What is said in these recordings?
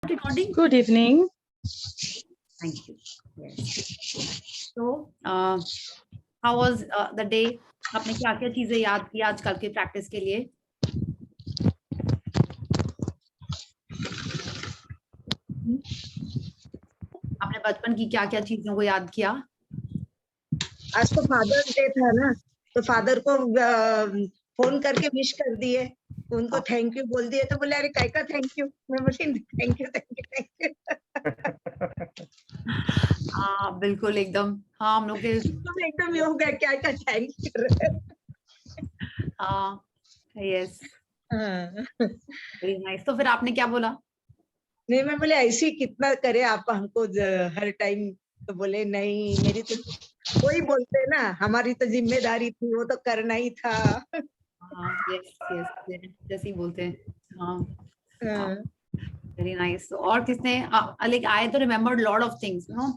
recording? Good evening. Thank you. Yes. So, how was the day? आपने क्या क्या चीजें याद की आज कल के प्रैक्टिस के लिए? आपने बचपन की क्या क्या चीजों को याद किया? आज तो फादर्स डे था ना, तो फादर को फोन करके विश कर दिए, उनको थैंक यू बोल दिए, तो बोले अरे काय का थैंक यू, मैं बोली thank you thank you thank you. हाँ बिल्कुल एकदम, हाँ हम लोग के एकदम ये हो गया क्या का थैंक यू। हाँ यस वेरी नाइस। तो फिर आपने क्या बोला? नहीं मैं बोले ऐसे ही कितना करे आप हमको हर टाइम, तो बोले नहीं मेरी तो वही बोलते ना, हमारी तो जिम्मेदारी थी, वो तो करना ही था। हाँ यस यस जैसे ही बोलते हैं। हाँ वेरी नाइस। और किसने लाइक आई तो remembered lot of things you know,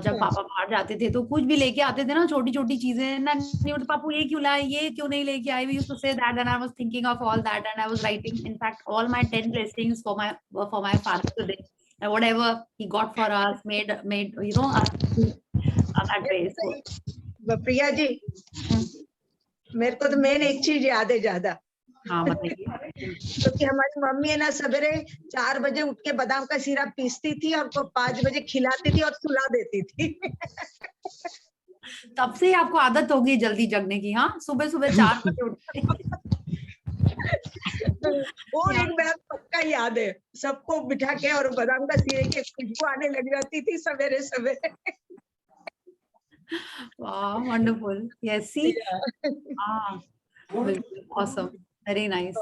जब पापा बाहर जाते थे तो कुछ भी लेके आते थे ना, छोटी छोटी चीजें ना, पापू ये क्यों लाए, ये क्यों नहीं लेके आए, we used to say that and I was thinking of all that and I was writing in fact all my 10 blessings for my father today and whatever he got for us made you know that way. So, Priya ji मेरे को तो main एक चीज याद है ज्यादा। हाँ बताइए। क्योंकि हमारी मम्मी है ना सवेरे 4 बजे उठ के बादाम का सीरा पीसती थी और 5 बजे खिलाती थी और सुला देती थी। तब से ही आपको आदत हो गई जल्दी जगने की? हाँ सुबह सुबह 4 बजे उठते। वो एक बात पक्का याद है, सबको बिठा के और बादाम का सीरे की खुशबू आने लग जाती थी सवेरे सवेरे। Wow, wonderful. Yes, see. Ah, awesome. Very nice.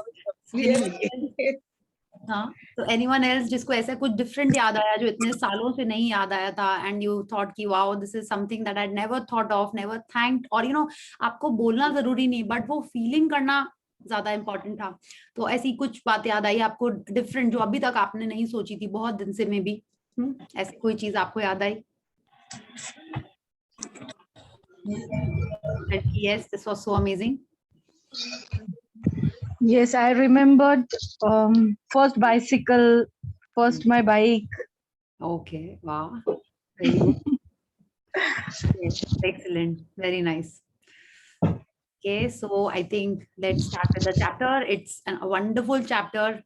हाँ, तो anyone else जिसको ऐसा कुछ different याद आया जो इतने सालों से नहीं याद आया था and you thought कि wow this is something that I'd never thought of, never thanked, और you know आपको बोलना जरूरी नहीं but वो feeling करना ज्यादा important था। तो ऐसी कुछ बात याद आई आपको different जो अभी तक आपने नहीं सोची थी बहुत दिन से में भी? ऐसी कोई चीज आपको याद आई? Yes, this was so amazing. Yes, I remembered first bicycle, first my bike. Okay, wow. Very good. Yes, excellent. Very nice. Okay, so I think let's start with the chapter. It's a wonderful chapter,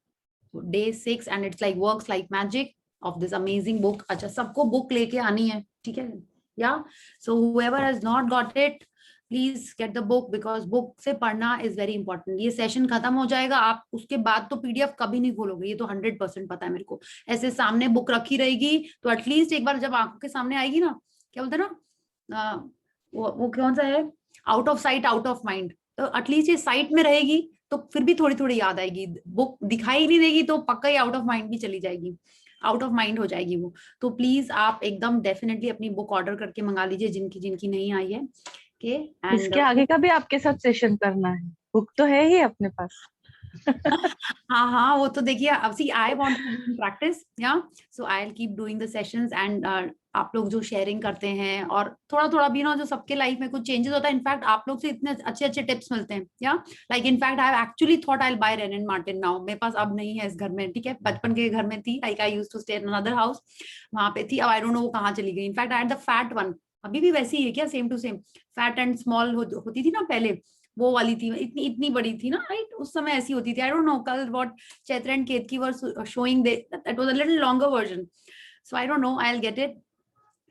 day 6, and it's like works like magic of this amazing book. अच्छा सबको book लेके आनी है, ठीक है? Yeah. So whoever has not got it, please get the book because book से पढ़ना is very important. ये सेशन खत्म हो जाएगा, आप उसके बाद तो पीडीएफ कभी नहीं खोलोगे, ये तो 100% पता है मेरे को। ऐसे सामने बुक रखी रहेगी तो एटलीस्ट एक बार जब आंखों के सामने आएगी ना, क्या बोलते हैं ना, वो कौन सा है, out of sight out of mind, तो एटलीस्ट ये साइट में रहेगी तो फिर भी थोड़ी थोड़ी याद आएगी। बुक दिखाई नहीं देगी तो पक्का ही आउट ऑफ माइंड भी चली जाएगी, आउट ऑफ माइंड हो जाएगी वो। तो प्लीज आप एकदम डेफिनेटली अपनी बुक ऑर्डर करके मंगा लीजिए जिनकी जिनकी नहीं आई है। इसके आगे का भी आपके साथ सेशन करना है, बुक तो है ही अपने पास। हाँ हाँ वो तो देखिए, अब see I want to practise, yeah so I will keep doing the sessions and आप लोग जो शेयरिंग करते हैं और थोड़ा थोड़ा भी ना जो सबके लाइफ में कुछ चेंजेस होता है, इनफैक्ट आप लोग से इतने अच्छे अच्छे टिप्स मिलते हैं, या like in fact I actually thought I will buy rain and Martin now. मेरे पास अब नहीं है इस घर में, ठीक है, बचपन के घर में थी, like I used to stay in another house, वहां पे थी, अब आई डोंट नो वो कहाँ चली गई। In fact I had the fat one, अभी भी वैसी ही है क्या, same to same, fat and small होती थी ना पहले, वो वाली थी, इतनी इतनी बड़ी थी ना, राइट, उस समय ऐसी होती थी। आई डोंट नो कल what Chaitra and Ketki were showing, that was a little longer version, so I don't know, I will get it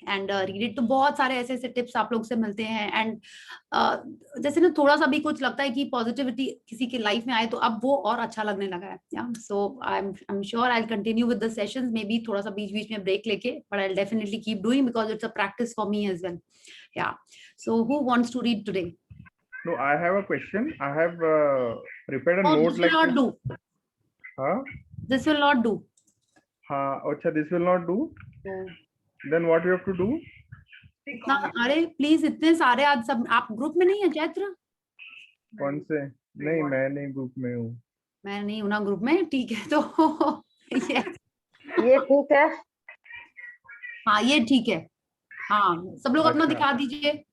and read it. तो बहुत सारे ऐसे ऐसे टिप्स आप लोग से मिलते हैं एंड जैसे ना थोड़ा सा भी कुछ लगता है कि पॉजिटिविटी किसी के लाइफ में आए तो अब वो और अच्छा लगने लगा है, yeah so I am sure I will continue with the sessions, maybe थोड़ा सा बीच बीच में ब्रेक लेके, but I will definitely keep doing because it's a practice for me as well. Yeah so who wants to read today? No, I have a question. I have prepared a Oh, note this like will not do. Huh? This will not do. Acha, this will not do. Then what you have to do? ना, अरे please इतने सारे आज सब आप group में नहीं है चैत्र? कौन से? नहीं मैं नहीं ग्रुप में हूँ। मैं नहीं हूँ ना ग्रुप में, ठीक है, तो ये ठीक है, हाँ ये ठीक है, हाँ सब लोग अपना दिखा दीजिए।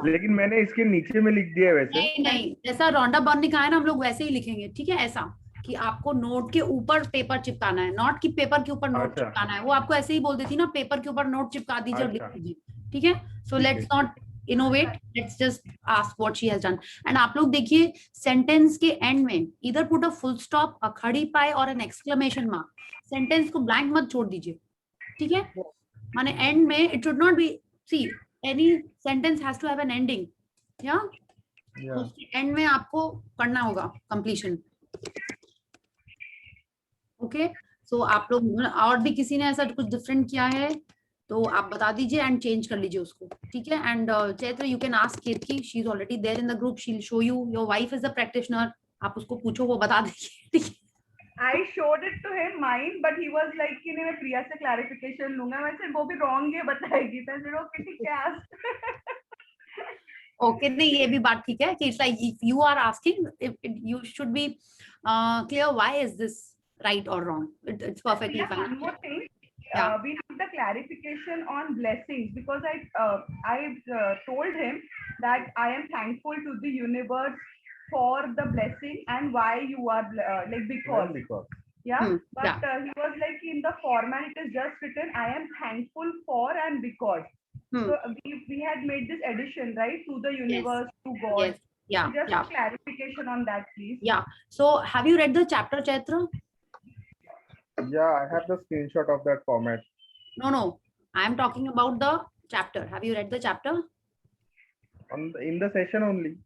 लेकिन मैंने इसके नीचे में लिख दिया है वैसे। नहीं नहीं, जैसा रोंडा बर्न लिखा है ना हम लोग वैसे ही लिखेंगे, ठीक है, ऐसा कि आपको नोट के ऊपर पेपर चिपकाना है, नॉट कि पेपर के ऊपर नोट अच्छा चिपकाना है। वो आपको ऐसे ही बोल देती ना, पेपर के ऊपर नोट चिपका दीजिए और लिख अच्छा दीजिए, ठीक है। सो ठीक है let's not innovate, let's just ask what she has done. And आप लोग देखिए सेंटेंस के एंड में इधर put a full stop, a खड़ी पाई और एन एक्सक्लेमेशन मार्क। सेंटेंस को ब्लैंक मत छोड़ दीजिए, ठीक है। माने एंड में it should not be, see any sentence has to have an ending, या या उसके एंड में आपको करना होगा कंप्लीशन। ओके, सो आप लोग और भी किसी ने ऐसा कुछ डिफरेंट किया है तो आप बता दीजिए एंड चेंज कर लीजिए उसको, ठीक है। And Chaitra you can ask Kirti, she is already there in the group, she will show you, your wife is the practitioner, आप उसको पूछो वो बता देगी, ठीक है। I showed it to him mine, but he was like कि नहीं मैं प्रिया से clarification लूंगा। मैं वो भी wrong है बताएगी। मैं फिर ओके ठीक है ask। ओके, नहीं ये भी बात ठीक है कि it's like if you are asking you should be clear why is this right और wrong, it's perfectly Yeah, one fine. more thing. Yeah. We need the clarification on blessings because I told him that I am thankful to the universe for the blessing and why you are like because yeah. But he was like in the format it is just written I am thankful for and because. So we had made this addition right to the universe, to God. Yes. Yeah. So just Yeah. a clarification on that, please. Yeah. So have you read the chapter, Chaitra? yeah, I have the screenshot of that format. No, I am talking about the chapter. Have you read the chapter? In the session only.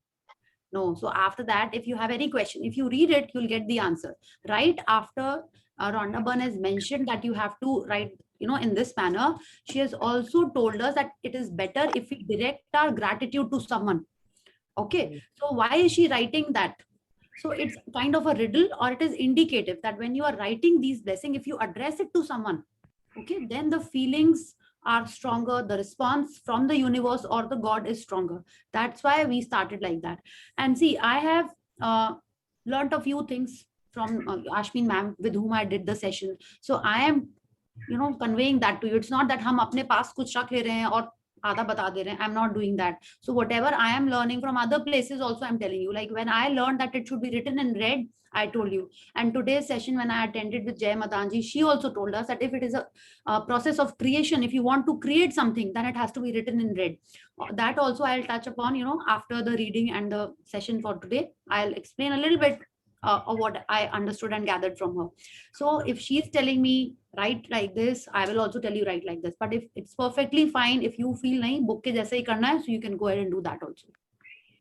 No. So after that, if you have any question, if you read it, you'll get the answer. Right after Rhonda Byrne has mentioned that you have to write, in this manner, she has also told us that it is better if we direct our gratitude to someone. Okay. So why is she writing that? So it's kind of a riddle, or it is indicative that when you are writing these blessings, if you address it to someone, okay, then the feelings are stronger, the response from the universe or the God is stronger. That's why we started like that. And see, I have learned a few things from Ashmin ma'am, with whom I did the session. So I am conveying that to you. It's not that हम अपने पास कुछ रख ले रहे हैं और आधा बता दे रहे हैं. I'm not doing that. So whatever I am learning from other places also I'm telling you. Like when I learned that it should be written in red, I told you. And today's session when I attended with Jay Madanji, she also told us that if it is a process of creation, if you want to create something, then it has to be written in red. That also I'll touch upon, after the reading and the session for today. I'll explain a little bit of what I understood and gathered from her. So if she's telling me write like this, I will also tell you write like this. But if it's perfectly fine, if you feel nahi book ke jaisa hi karna hai, so you can go ahead and do that also.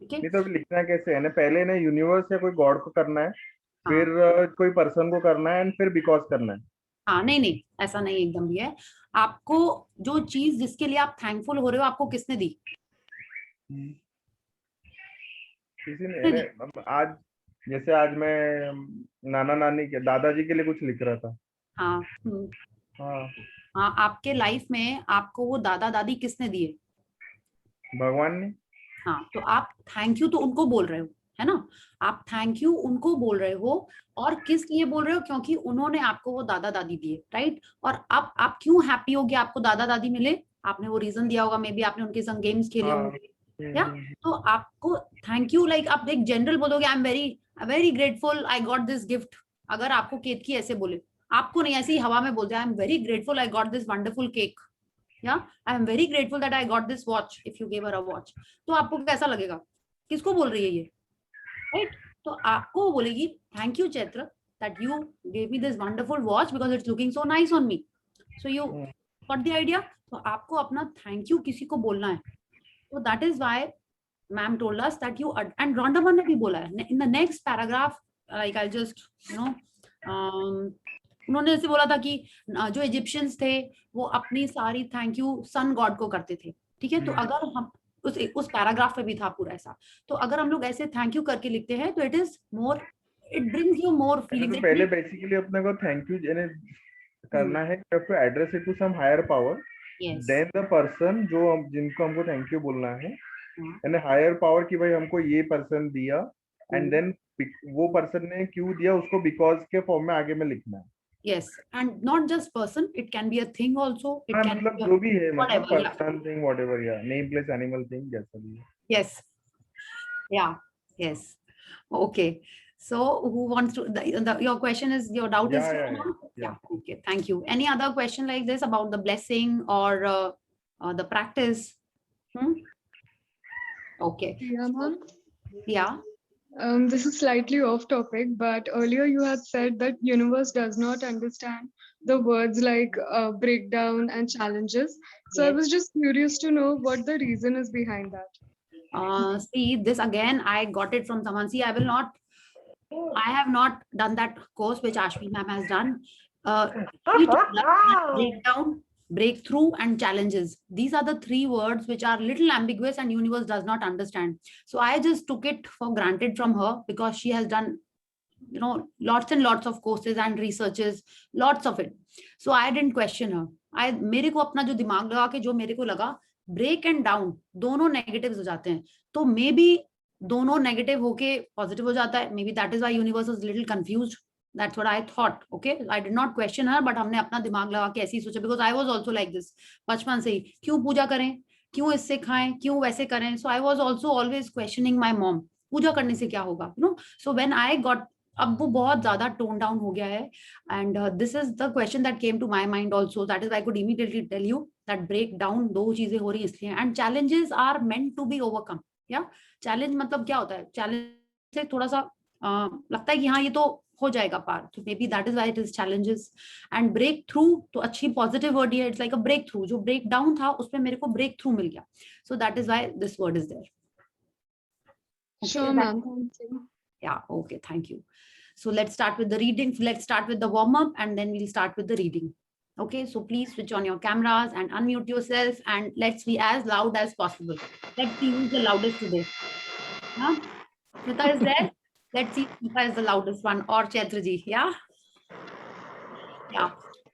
Okay? नहीं तो लिखना कैसे है ना, पहले ना universe या कोई गॉड को करना है, फिर कोई पर्सन को करना है, एंड फिर बिकॉज करना है। हाँ, नहीं ऐसा नहीं एकदम भी है। आपको जो चीज जिसके लिए आप थैंकफुल हो रहे हो, आपको किसने दी? किसी ने। आज जैसे आज मैं नाना नानी के दादाजी के लिए कुछ लिख रहा था। हाँ। हाँ, आपके लाइफ में आपको वो दादा दादी किसने दिए? भगवान ने। हाँ, तो आप थैंक यू तो उनको बोल रहे हो, है ना? आप थैंक यू उनको बोल रहे हो, और किस लिए बोल रहे हो? क्योंकि उन्होंने आपको वो दादा दादी दिए, राइट? और अब आप क्यों हैप्पी हो गया आपको दादा दादी मिले? आपने वो रीजन दिया होगा, मे बी आपने उनके संग गेम्स खेले होंगे, या तो आपको थैंक यू, लाइक आप एक जनरल बोलोगे आई am very grateful I got this gift. अगर आपको केतकी ऐसे बोले, आपको नहीं, ऐसी हवा में बोलते I am very grateful I got this wonderful cake, yeah I am very grateful that I got this watch, if you give her a watch, तो आपको कैसा लगेगा? किसको बोल रही है ये, राइट? तो आपको बोलेगी thank you Chaitra that you gave me this wonderful watch because it's looking so nice on me, so you got the idea. तो आपको अपना थैंक यू किसी को बोलना है। So that is why ma'am told us that you, and Rhonda Byrne ने भी बोला है in the next paragraph, like I'll just उन्होंने ऐसे बोला था कि जो इजिप्शियंस थे वो अपनी सारी थैंक यू सन गॉड को करते थे, ठीक है? तो अगर हम उस पैराग्राफ पे भी था पूरा ऐसा, तो अगर हम लोग ऐसे थैंक यू करके लिखते हैं तो it is more, it brings you more feeling. तो पहले बेसिकली अपने को थैंक यू करना है, to address it to some higher power, then the person जो जिनको हमको थैंक यू बोलना है, यानी हायर पावर की भाई हमको ये पर्सन दिया, एंड देन वो पर्सन ने क्यों दिया उसको बिकॉज के फॉर्म में आगे में लिखना है। Yes, and not just person, it can be a thing also. It can मतलब be जो भी है, मतलब whatever, पर्सन थिंग व्हाटएवर, या नेम प्लेस एनिमल थिंग जैसा भी है। Yes. Yeah. Yes. Okay. So who wants to, your question is, your doubt is? Yeah. Okay, thank you. Any other question like this about the blessing or the practice? Okay. Yeah, ma'am. Yeah. This is slightly off topic, but earlier you had said that universe does not understand the words like breakdown and challenges. So I Yes. was just curious to know what the reason is behind that. See, this again, I got it from someone. See, I have not done that course which Ashmi ma'am has done. She told us that breakdown, breakthrough, and challenges. These are the three words which are little ambiguous and universe does not understand. So I just took it for granted from her because she has done, lots and lots of courses and researches, lots of it. So I didn't question her. मेरे को अपना जो दिमाग लगा के जो मेरे को लगा, ब्रेक एंड डाउन दोनों नेगेटिव्स हो जाते हैं, तो मे बी दोनों नेगेटिव होके पॉजिटिव हो जाता है. May be that is why universe is little confused. That's what I thought. Okay, I did not question her, but हमने अपना दिमाग लगा के ऐसे ही सोचा, because I was also like this. बचपन से ही क्यों पूजा करें, क्यों इससे खाएं, क्यों वैसे करें. So I was also always questioning my mom. पूजा करने से क्या होगा, So when I got, अब वो बहुत ज्यादा टोन डाउन हो गया है. And this is the question that came to my mind also. That is I could immediately tell you that break down दो चीजें हो रही इसलिए. And challenges are meant to be overcome. Yeah, challenge मतलब क्या होता है, challenge से थोड़ा सा लगता है कि हाँ ये तो हो जाएगा पार. So maybe that is why it is challenges. And break through तो अच्छी positive word है. It's like a breakthrough. जो break down था उसमें मेरे को break through मिल गया. So that is why this word is there. Okay, Sure, ma'am. Thank you. Yeah, okay, thank you. So let's start with the reading. Let's start with the warm-up and then we'll start with the reading. Okay, so please switch on your cameras and unmute yourself and let's be as loud as possible. Let's see who's the loudest today. Huh? Smita is there? Let's see if Smita is the loudest one or Chaitraji. Yeah? Yeah.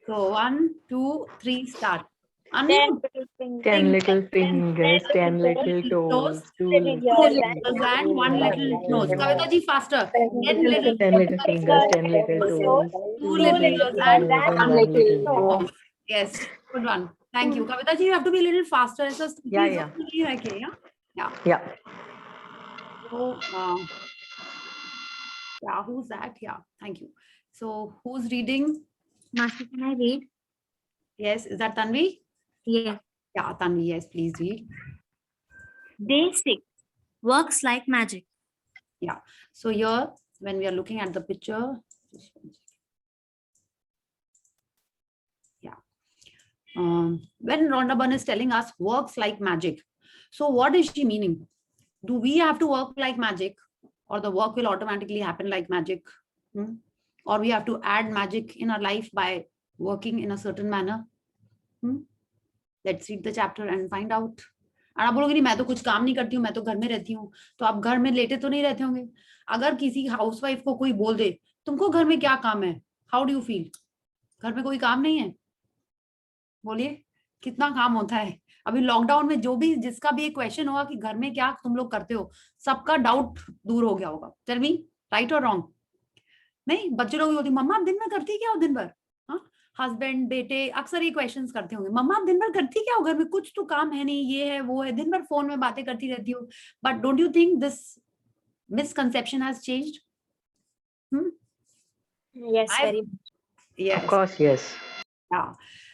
So 1, 2, 3, start. Unmute. 10 little fingers, 10 little toes, 2 little fingers and 1 little nose. Kavita ji, faster. 10 little fingers, 10 little toes, 2 little fingers and 1 little nose. yes, good one. Thank you. Kavita ji, you have to be a little faster. It's just Yeah. Yeah. So, yeah, who's that? Yeah, thank you. So, who's reading? Master, can I read? Yes, is that Tanvi? Yes. Yeah, Tanvi, yes, please read. Day 6, works like magic. Yeah, so here, when we are looking at the picture, just one second. Yeah. When Rhonda Byrne is telling us works like magic, so what is she meaning? Do we have to work like magic, or the work will automatically happen like magic? Or we have to add magic in our life by working in a certain manner? Let's read the chapter and find out. और आप बोलोगे नहीं मैं तो कुछ काम नहीं करती हूँ, मैं तो घर में रहती हूँ. तो आप घर में लेटे तो नहीं रहते होंगे. अगर किसी हाउसवाइफ को कोई बोल दे तुमको घर में क्या काम है, हाउ डू यू फील? घर में कोई काम नहीं है, बोलिए कितना काम होता है. अभी लॉकडाउन में जो भी जिसका भी एक क्वेश्चन होगा कि घर में क्या तुम लोग करते हो, सबका डाउट दूर हो गया होगा. टेल मी, राइट और रॉन्ग? नहीं, बच्चे लोग होती मम्मा आप दिन में करती क्या हो दिन भर? हस्बैंड बेटे अक्सर ये क्वेश्चंस करते होंगे, मम्मा आप दिन भर करती क्या हो घर में, कुछ तो काम है नहीं, ये है वो है, दिन भर फोन में बातें करती रहती हो. But don't you think this misconception has changed? Yes, very much. Yes. Of course, yes. Yeah.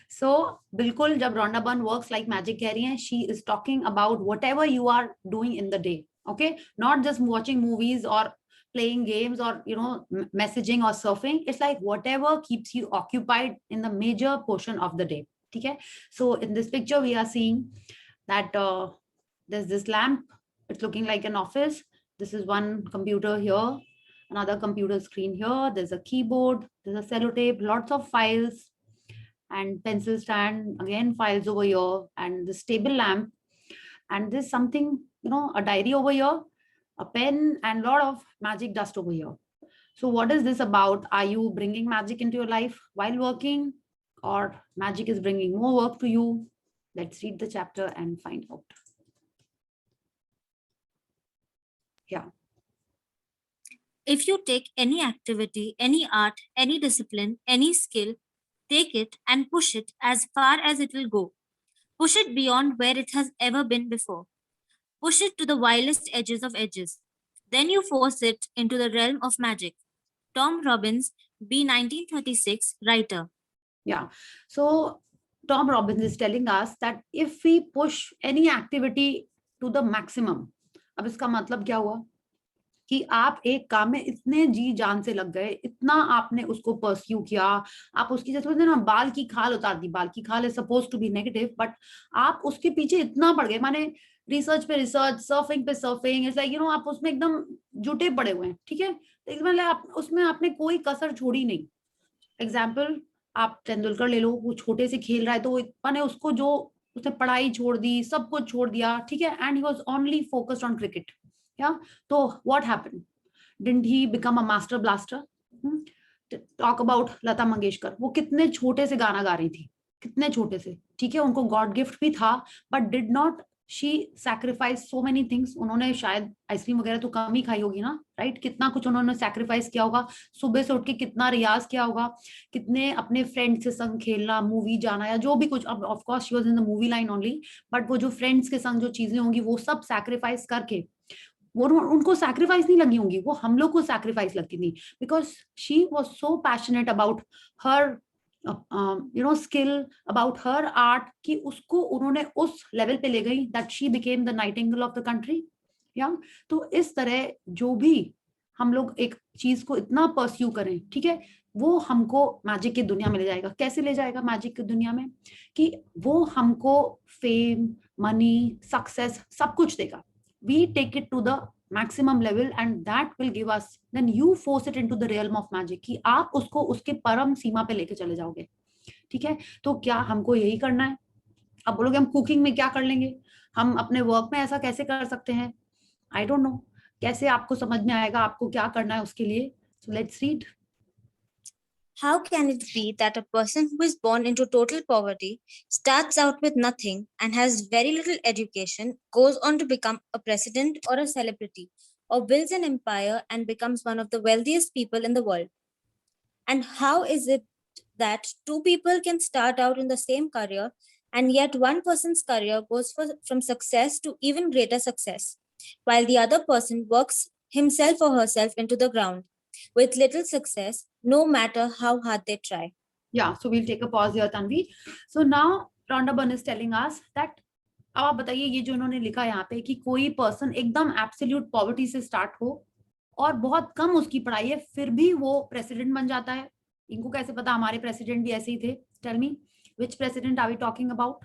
So बिल्कुल जब Rhonda Byrne works like magic कह रही हैं, she is talking about whatever you are doing in the day. Okay, not just watching movies or playing games or messaging or surfing. It's like whatever keeps you occupied in the major portion of the day. Okay, so in this picture we are seeing that there's this lamp. It's looking like an office. This is one computer here, another computer screen here. There's a keyboard, there's a sellotape, lots of files and pencil stand, again files over here, and this table lamp, and there's something, a diary over here, a pen, and a lot of magic dust over here. So what is this about? Are you bringing magic into your life while working, or magic is bringing more work to you? Let's read the chapter and find out. Yeah. If you take any activity, any art, any discipline, any skill, take it and push it as far as it will go. Push it beyond where it has ever been before. Push it to the wildest edges of edges. Then you force it into the realm of magic. Tom Robbins, B. 1936, writer. Yeah. So Tom Robbins is telling us that if we push any activity to the maximum, अब इसका मतलब क्या हुआ कि आप एक काम में इतने जी जान से लग गए, इतना आपने उसको परस्यू किया, आप उसकी जैसे ना बाल की खाल उतार दी, बाल की खाल is suppose to be negative, but आप उसके पीछे इतना पड़ गए, माने रिसर्च पे रिसर्च, सर्फिंग पे surfing, it's like you know आप उसमें एकदम जुटे पड़े हुए हैं, ठीक है, तो इसमें मतलब आप उसमें आपने कोई कसर छोड़ी नहीं। एग्जाम्पल आप तेंदुलकर ले लो, वो छोटे से खेल रहा है, तो वो माने उसको जो उसने पढ़ाई छोड़ दी, सब कुछ छोड़ दिया, ठीक है, and he was only focused on cricket, या तो what happened, didn't he become a master blaster? Talk about Lata Mangeshkar, वो कितने छोटे से गाना गा रही थी, कितने छोटे से, ठीक है, उनको गॉड गिफ्ट भी था, but did not she sacrifice so many things, उन्होंने शायद आइसक्रीम वगैरह तो कम ही खाई होगी ना, राइट, कितना कुछ उन्होंने सैक्रिफाइस किया होगा, सुबह से उठ के कितना रियाज किया होगा, कितने अपने फ्रेंड से संग खेलना, मूवी जाना, या जो भी कुछ, अब of course she was in the movie line only, but वो जो फ्रेंड्स के संग जो चीजें होंगी वो सब सैक्रिफाइस करके, वो उनको सैक्रिफाइस नहीं लगी होंगी, वो हम लोग को सैक्रिफाइस लगती थी, because she was so passionate about her skill, about her art, कि उसको उन्होंने उस लेवल पे ले गई that she became the nightingale of the country. या तो इस तरह जो भी हम लोग एक चीज को इतना परस्यू करें, ठीक है, वो हमको मैजिक की दुनिया में ले जाएगा। कैसे ले जाएगा मैजिक की दुनिया में? कि वो हमको फेम, मनी, सक्सेस सब कुछ देगा। We take it to the maximum level and that will give us, then you force it into the realm of magic, कि आप उसको उसके परम सीमा पे लेके चले जाओगे, ठीक है। तो क्या हमको यही करना है? अब बोलोगे हम कुकिंग में क्या कर लेंगे, हम अपने वर्क में ऐसा कैसे कर सकते हैं? आई डोंट नो, कैसे आपको समझ में आएगा आपको क्या करना है उसके लिए? So let's read. How can it be that a person who is born into total poverty, starts out with nothing, and has very little education, goes on to become a president or a celebrity, or builds an empire and becomes one of the wealthiest people in the world? And how is it that two people can start out in the same career, and yet one person's career goes from success to even greater success, while the other person works himself or herself into the ground with little success, no matter how hard they try? Yeah, so we'll take a pause here, Tanvi. So now Rhonda Byrne is telling us that, अब आप बताइए ये जो उन्होंने लिखा यहाँ पे कि कोई पर्सन एकदम एब्सोल्यूट पॉवर्टी से स्टार्ट हो और बहुत कम उसकी पढ़ाई है, फिर भी वो प्रेसिडेंट बन जाता है। इनको कैसे पता? हमारे प्रेसिडेंट भी ऐसे ही थे। Tell me, which president are we talking about?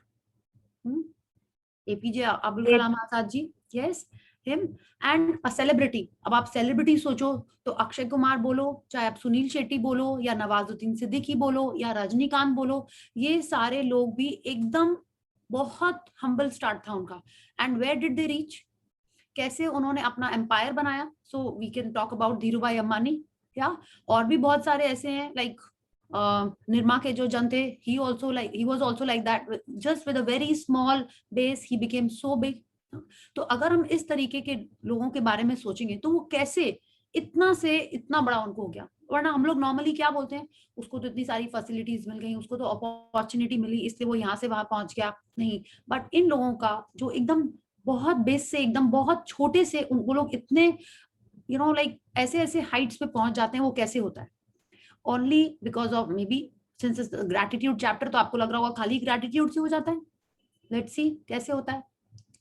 APJ Abdul Kalam Azad ji, yes, him. And a celebrity, अब आप सेलिब्रिटी सोचो तो अक्षय कुमार बोलो, चाहे आप सुनील शेट्टी बोलो, या नवाजुद्दीन सिद्दीकी बोलो, या रजनीकांत बोलो, ये सारे लोग भी एकदम बहुत हम्बल स्टार्ट था उनका। And where did they reach? कैसे उन्होंने अपना एम्पायर बनाया? So we can talk about Dhirubhai Ambani, या और भी बहुत सारे ऐसे हैं, लाइक निर्मा के जो जन थे, he was also like that, just with a very small base he became so big. तो अगर हम इस तरीके के लोगों के बारे में सोचेंगे तो वो कैसे इतना से इतना बड़ा उनको हो गया। वरना हम लोग नॉर्मली क्या बोलते हैं, उसको तो इतनी सारी फैसिलिटीज मिल गई, उसको तो अपॉर्चुनिटी मिली इसलिए वो यहाँ से वहां पहुंच गया। नहीं, बट इन लोगों का जो एकदम बहुत बेस से, एकदम बहुत छोटे से वो लोग इतने लाइक ऐसे ऐसे हाइट्स पे पहुंच जाते हैं, वो कैसे होता है? Only because of may be since is gratitude chapter, तो आपको लग रहा होगा खाली ग्रैटिट्यूड से हो जाता है। लेट्स सी कैसे होता है।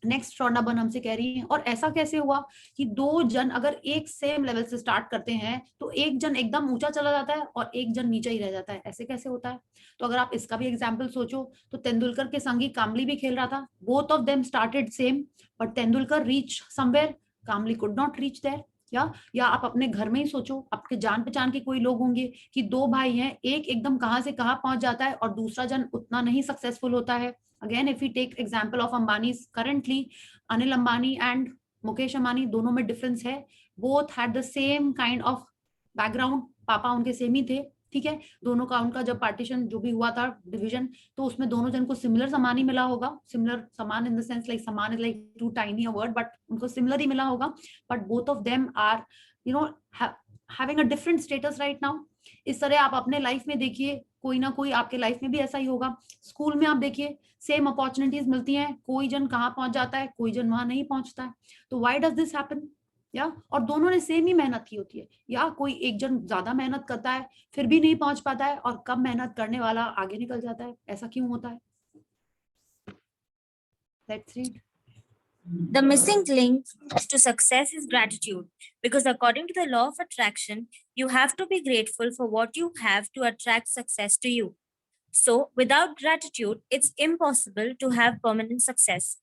नेक्स्ट रॉन्डा बर्न हमसे कह रही है, और ऐसा कैसे हुआ कि दो जन अगर एक सेम लेवल से स्टार्ट करते हैं तो एक जन एकदम ऊंचा चला जाता है और एक जन नीचे ही रह जाता है, ऐसे कैसे होता है? तो अगर आप इसका भी एग्जांपल सोचो तो तेंदुलकर के संगी कामली भी खेल रहा था, both of them started same, but Tendulkar reach somewhere, Kambli could not reach there. या आप अपने घर में ही सोचो, आपके जान पहचान के कोई लोग होंगे कि दो भाई हैं, एक एकदम कहां से कहां पहुंच जाता है और दूसरा जन उतना नहीं सक्सेसफुल होता है। Again, if we take example of Ambani's currently, Anil Ambani and Mukesh Ambani, दोनों में difference है। Both had the same kind of background, पापा उनके सेम ही थे, ठीक है। दोनों का उनका जब पार्टीशन जो भी हुआ था, डिवीजन, तो उसमें दोनों जन को सिमिलर सामान ही मिला होगा। सिमिलर सामान इन द सेंस लाइक सामान is like to tiny a word, but उनको सिमिलर ही मिला होगा। But both of them are having a different status right now. इस तरह आप अपने लाइफ में देखिए, कोई ना कोई आपके लाइफ में भी ऐसा ही होगा। स्कूल में आप देखिए, सेम अपॉर्चुनिटीज मिलती हैं, कोई जन कहाँ पहुंच जाता है, कोई जन वहां नहीं पहुंचता है। तो व्हाई डज दिस हैपन? या, और दोनों ने सेम ही मेहनत की होती है, या कोई एक जन ज्यादा मेहनत करता है फिर भी नहीं पहुंच पाता है और कम मेहनत करने वाला आगे निकल जाता है, ऐसा क्यों होता है? Let's read. The missing link to success is gratitude, because according to the law of attraction, you have to be grateful for what you have to attract success to you. So, without gratitude, it's impossible to have permanent success.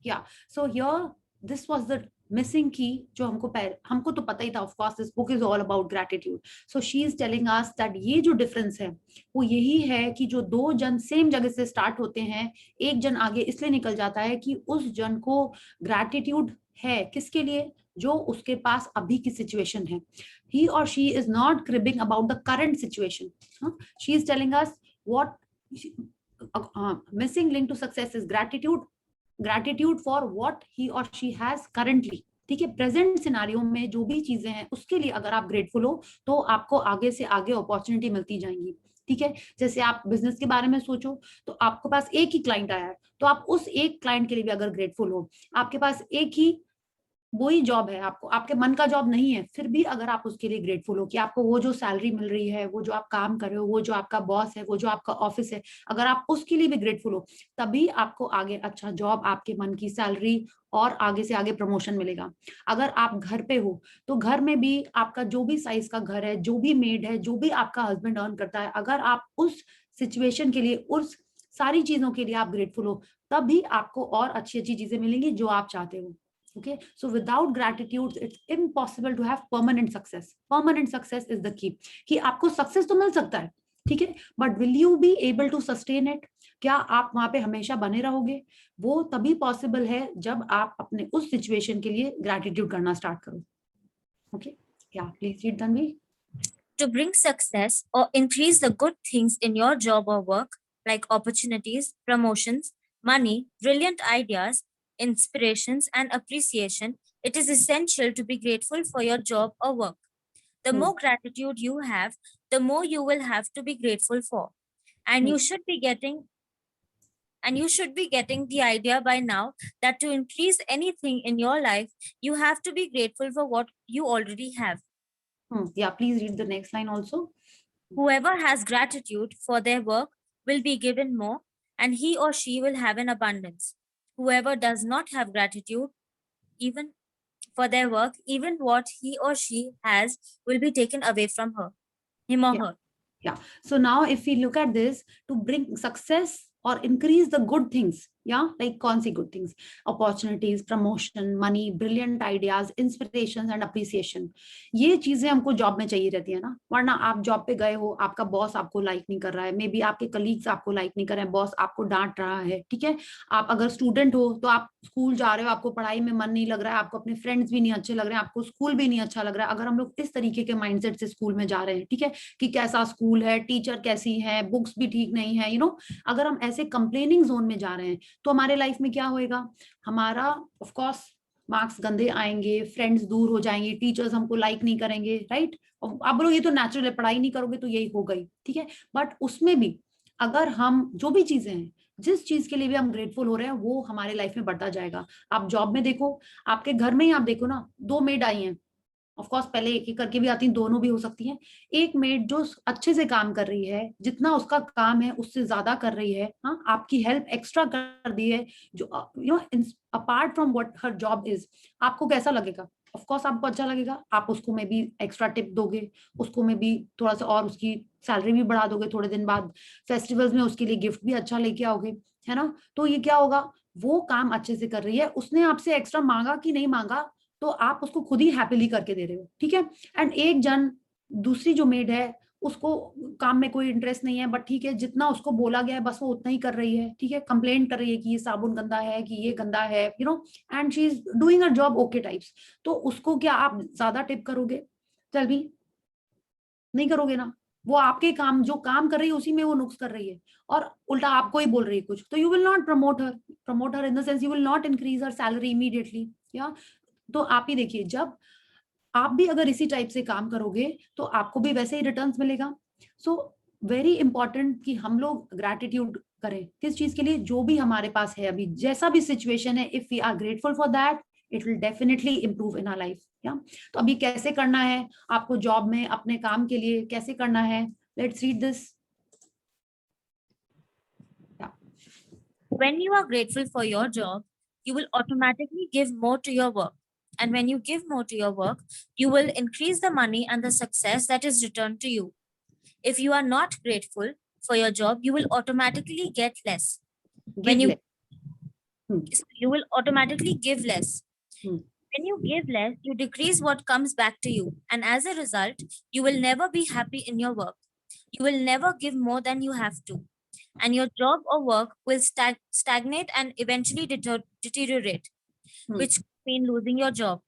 Yeah. So here, this was the missing key जो हमको तो पता ही था, of course this book is all about gratitude. So she is telling us that ये जो difference है वो यही है कि जो दो जन सेम जगह से स्टार्ट होते हैं, एक जन आगे इसलिए निकल जाता है कि उस जन को gratitude है किसके लिए, जो उसके पास अभी की सिचुएशन है. He or she is not cribbing about the current situation. She is telling us what missing link to success is gratitude for what he or she has currently. ठीक है, प्रेजेंट सिनारियो में जो भी चीजें हैं उसके लिए अगर आप ग्रेटफुल हो तो आपको आगे से आगे अपॉर्चुनिटी मिलती जाएंगी. ठीक है, जैसे आप बिजनेस के बारे में सोचो तो आपके पास एक ही क्लाइंट आया है, तो आप उस एक क्लाइंट के लिए भी अगर ग्रेटफुल हो, आपके पास एक ही वही जॉब है, आपको आपके मन का जॉब नहीं है, फिर भी अगर आप उसके लिए ग्रेटफुल हो कि आपको वो जो सैलरी मिल रही है, वो जो आप काम कर रहे हो, वो जो आपका बॉस है, वो जो आपका ऑफिस है, अगर आप उसके लिए भी ग्रेटफुल हो तभी आपको आगे अच्छा जॉब, आपके मन की सैलरी और आगे से आगे प्रमोशन मिलेगा. अगर आप घर पे हो तो घर में भी आपका जो भी साइज का घर है, जो भी मेड है, जो भी आपका हस्बैंड अर्न करता है, अगर आप उस सिचुएशन के लिए, उस सारी चीजों के लिए आप ग्रेटफुल हो तभी आपको और अच्छी अच्छी चीजें मिलेंगी जो आप चाहते हो. Okay, so without gratitude, it's impossible to have permanent success. Permanent success is the key. कि आपको success तो मिल सकता है, ठीक है, but will you be able to sustain it? क्या आप वहां पे हमेशा बने रहोगे? वो तभी possible है जब आप अपने उस situation के लिए gratitude करना start करो. Okay, yeah, please read Tanvi. To bring success or increase the good things in your job or work, like opportunities, promotions, money, brilliant ideas, inspirations, and appreciation, it is essential to be grateful for your job or work. The more gratitude you have, the more you will have to be grateful for. And you should be getting the idea by now that to increase anything in your life, you have to be grateful for what you already have. Yeah, please read the next line also. Whoever has gratitude for their work will be given more, and he or she will have an abundance. Whoever does not have gratitude, even for their work, even what he or she has will be taken away from him or her. Yeah. So now if we look at this, to bring success or increase the good things, yeah, like कौन सी good things, opportunities, promotion, money, brilliant ideas, inspirations and appreciation, ये चीजें हमको job में चाहिए रहती है ना. वरना आप जॉब पे गए हो, आपका बॉस आपको लाइक नहीं कर रहा है, मे बी आपके कलीग्स आपको लाइक नहीं कर रहे हैं, बॉस आपको डांट रहा है, ठीक है, आप अगर स्टूडेंट हो तो आप स्कूल जा रहे हो, आपको पढ़ाई में मन नहीं लग रहा है, आपको अपने फ्रेंड्स भी नहीं अच्छे लग रहे हैं, आपको स्कूल भी नहीं अच्छा लग रहा है. अगर हम लोग इस तरीके के माइंडसेट से स्कूल में जा रहे हैं, ठीक है, कि कैसा स्कूल है, टीचर कैसी है, बुक्स भी ठीक नहीं है, अगर हम ऐसे कंप्लेनिंग जोन में जा रहे हैं तो हमारे लाइफ में क्या होएगा, हमारा ऑफ कोर्स मार्क्स गंदे आएंगे, फ्रेंड्स दूर हो जाएंगे, टीचर्स हमको लाइक नहीं करेंगे, राइट. आप बोलो ये तो नेचुरल है, पढ़ाई नहीं करोगे तो यही हो गई, ठीक है, बट उसमें भी अगर हम जो भी चीजें हैं, जिस चीज के लिए भी हम ग्रेटफुल हो रहे हैं वो हमारे लाइफ में बढ़ता जाएगा. आप जॉब में देखो, आपके घर में ही आप देखो ना, 2 मेड आई हैं, ऑफ कोर्स पहले एक एक करके भी आती हैं, दोनों भी हो सकती हैं. एक मेड जो अच्छे से काम कर रही है, जितना उसका काम है उससे ज्यादा कर रही है, हाँ, आपकी हेल्प एक्स्ट्रा कर दी है, जो apart from what her job is, आपको कैसा लगेगा? ऑफ कोर्स आपको अच्छा लगेगा. आप उसको में भी एक्स्ट्रा टिप दोगे, उसको में भी थोड़ा सा और उसकी सैलरी भी बढ़ा दोगे, थोड़े दिन बाद फेस्टिवल्स में उसके लिए गिफ्ट भी अच्छा लेके आओगे, है ना. तो ये क्या होगा, वो काम अच्छे से कर रही है, उसने आपसे एक्स्ट्रा मांगा कि नहीं मांगा, तो आप उसको खुद ही हैप्पीली करके दे रहे हो, ठीक है. एंड एक जन, दूसरी जो मेड है, उसको काम में कोई इंटरेस्ट नहीं है, बट ठीक है, जितना उसको बोला गया है बस वो उतना ही कर रही है, ठीक है, कंप्लेंट कर रही है कि ये साबुन गंदा है, कि ये गंदा है, and she is doing her job okay types. तो उसको क्या आप ज्यादा टिप करोगे? चल भी नहीं करोगे ना. वो आपके काम, जो काम कर रही है उसी में वो नुक्स कर रही है और उल्टा आपको ही बोल रही है कुछ, तो you will not promote her in the sense you will not increase her salary immediately. या तो आप ही देखिए, जब आप भी अगर इसी टाइप से काम करोगे तो आपको भी वैसे ही रिटर्न्स मिलेगा. सो वेरी इंपॉर्टेंट कि हम लोग ग्रैटिट्यूड करें किस चीज के लिए, जो भी हमारे पास है अभी, जैसा भी सिचुएशन है, if we are grateful for that, it will definitely improve in our life. Yeah, तो अभी कैसे करना है आपको जॉब में, अपने काम के लिए कैसे करना है, let's read this. Yeah. When you are grateful for your job, you will automatically give more to your work. And when you give more to your work, you will increase the money and the success that is returned to you. If you are not grateful for your job, you will automatically get less. When you you will automatically give less. When you give less, you decrease what comes back to you. And as a result, you will never be happy in your work. You will never give more than you have to. And your job or work will stagnate and eventually deteriorate, which means losing your job.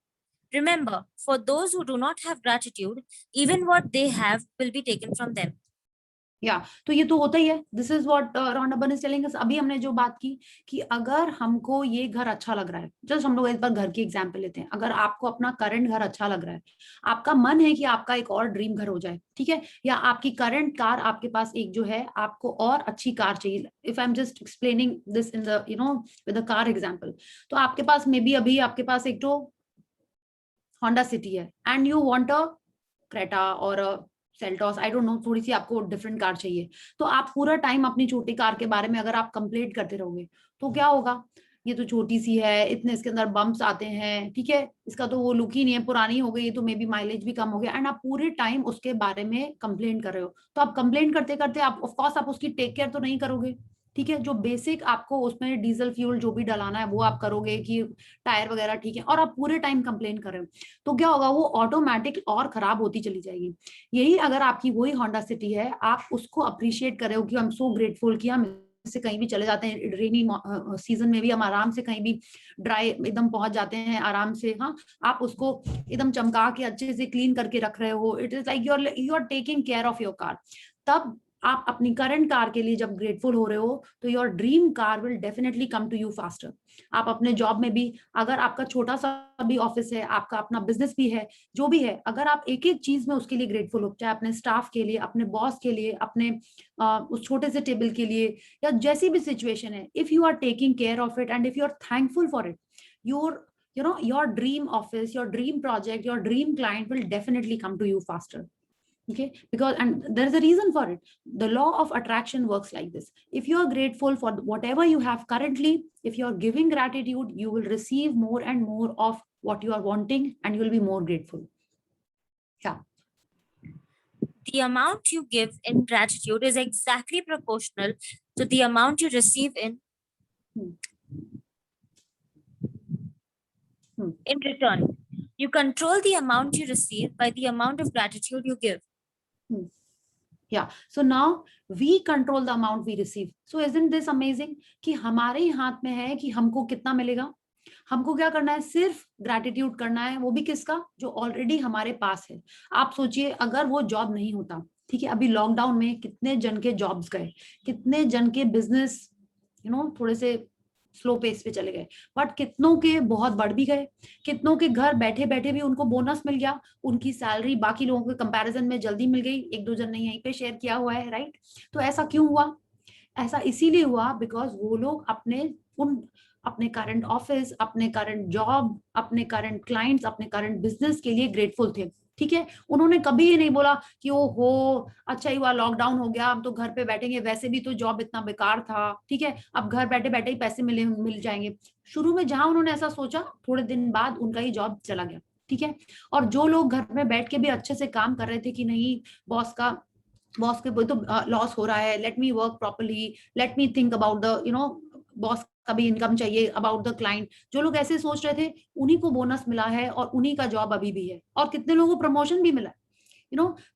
Remember, for those who do not have gratitude, even what they have will be taken from them. या तो ये तो होता ही है. This is what Rhonda Byrne is telling अस. अभी हमने जो बात की कि अगर हमको ये घर अच्छा लग रहा है, जस्ट हम लोग इस बार घर की एग्जांपल लेते हैं. अगर आपको अपना करंट घर अच्छा लग रहा है, आपका मन है कि आपका एक और ड्रीम घर हो जाए, ठीक है, या आपकी करंट कार आपके पास एक जो है, आपको और अच्छी कार चाहिए. If I am just explaining this in the with the car example, तो आपके पास मे बी अभी आपके पास एक तो होंडा सिटी है and you want a Creta और सेल्टॉस, आई डोंट नो, थोड़ी सी आपको डिफरेंट कार चाहिए. तो आप पूरा टाइम अपनी छोटी कार के बारे में अगर आप कंप्लेंट करते रहोगे तो क्या होगा, ये तो छोटी सी है, इतने इसके अंदर बम्प्स आते हैं, ठीक है, इसका तो वो लुक ही नहीं है, पुरानी हो गई, तो मे बी माइलेज भी कम हो गया, एंड आप पूरे टाइम उसके बारे में कंप्लेंट कर रहे हो. तो आप कंप्लेंट करते करते आप ऑफ कोर्स आप उसकी टेक केयर तो नहीं करोगे, ठीक है. जो बेसिक आपको उसमें डीजल फ्यूल जो भी डलाना है वो आप करोगे कि टायर वगैरह ठीक है, और आप पूरे टाइम कंप्लेन कर रहे हो, तो क्या होगा, वो ऑटोमेटिक और खराब होती चली जाएगी. यही अगर आपकी वही होंडा सिटी है, आप उसको अप्रिशिएट कर रहे हो कि आई एम सो ग्रेटफुल कि हम से कहीं भी चले जाते हैं, रेनी सीजन में भी हम आराम से कहीं भी ड्राई एकदम पहुंच जाते हैं आराम से. हाँ, आप उसको एकदम चमका के अच्छे से क्लीन करके रख रहे हो. It is like you are taking care of your car. तब आप अपनी करंट कार के लिए जब ग्रेटफुल हो रहे हो, तो your dream car will definitely come to you faster. आप अपने जॉब में भी, अगर आपका छोटा सा भी ऑफिस है, आपका अपना बिजनेस भी है, जो भी है, अगर आप एक एक चीज में उसके लिए ग्रेटफुल हो, चाहे अपने स्टाफ के लिए, अपने बॉस के लिए, अपने उस छोटे से टेबल के लिए, या जैसी भी सिचुएशन है, if you are taking care of it and if you are thankful for it, your dream office, your dream project, your dream client will definitely come to you faster. Okay, because, and there's a reason for it. The law of attraction works like this. If you are grateful for whatever you have currently, if you are giving gratitude, you will receive more and more of what you are wanting, and you will be more grateful. Yeah. The amount you give in gratitude is exactly proportional to the amount you receive in return. You control the amount you receive by the amount of gratitude you give. Yeah, so now we control the amount we receive. So isn't this amazing कि हमारे ही हाथ में है कि हमको कितना मिलेगा. हमको क्या करना है, सिर्फ ग्रैटिट्यूड करना है, वो भी किसका, जो ऑलरेडी हमारे पास है. आप सोचिए, अगर वो जॉब नहीं होता, ठीक है, अभी लॉकडाउन में कितने जन के जॉब्स गए, कितने जन के बिजनेस थोड़े से स्लो पेस पे चले गए, बट कितनों के बहुत बढ़ भी गए, कितनों के घर बैठे बैठे भी उनको बोनस मिल गया, उनकी सैलरी बाकी लोगों के कंपैरिजन में जल्दी मिल गई. एक दो जन ने यहीं पे शेयर किया हुआ है, राइट. तो ऐसा क्यों हुआ, ऐसा इसीलिए हुआ बिकॉज वो लोग अपने करंट ऑफिस, अपने करंट जॉब, अपने करंट क्लाइंट्स, अपने करंट बिजनेस के लिए ग्रेटफुल थे. ठीक है, उन्होंने कभी ये नहीं बोला कि ओ हो अच्छा ही हुआ लॉकडाउन हो गया, हम तो घर पे बैठेंगे, वैसे भी तो जॉब इतना बेकार था, ठीक है, अब घर बैठे बैठे ही पैसे मिल जाएंगे. शुरू में जहां उन्होंने ऐसा सोचा, थोड़े दिन बाद उनका ही जॉब चला गया. ठीक है, और जो लोग घर में बैठ के भी अच्छे से काम कर रहे थे कि नहीं, बॉस के तो लॉस हो रहा है, let me work properly, let me think about the boss का भी इनकम चाहिए, अबाउट द क्लाइंट, जो लोग ऐसे सोच रहे थे उन्हीं को बोनस मिला है और उन्हीं का जॉब अभी भी है, और कितने लोगों को प्रमोशन भी मिला है.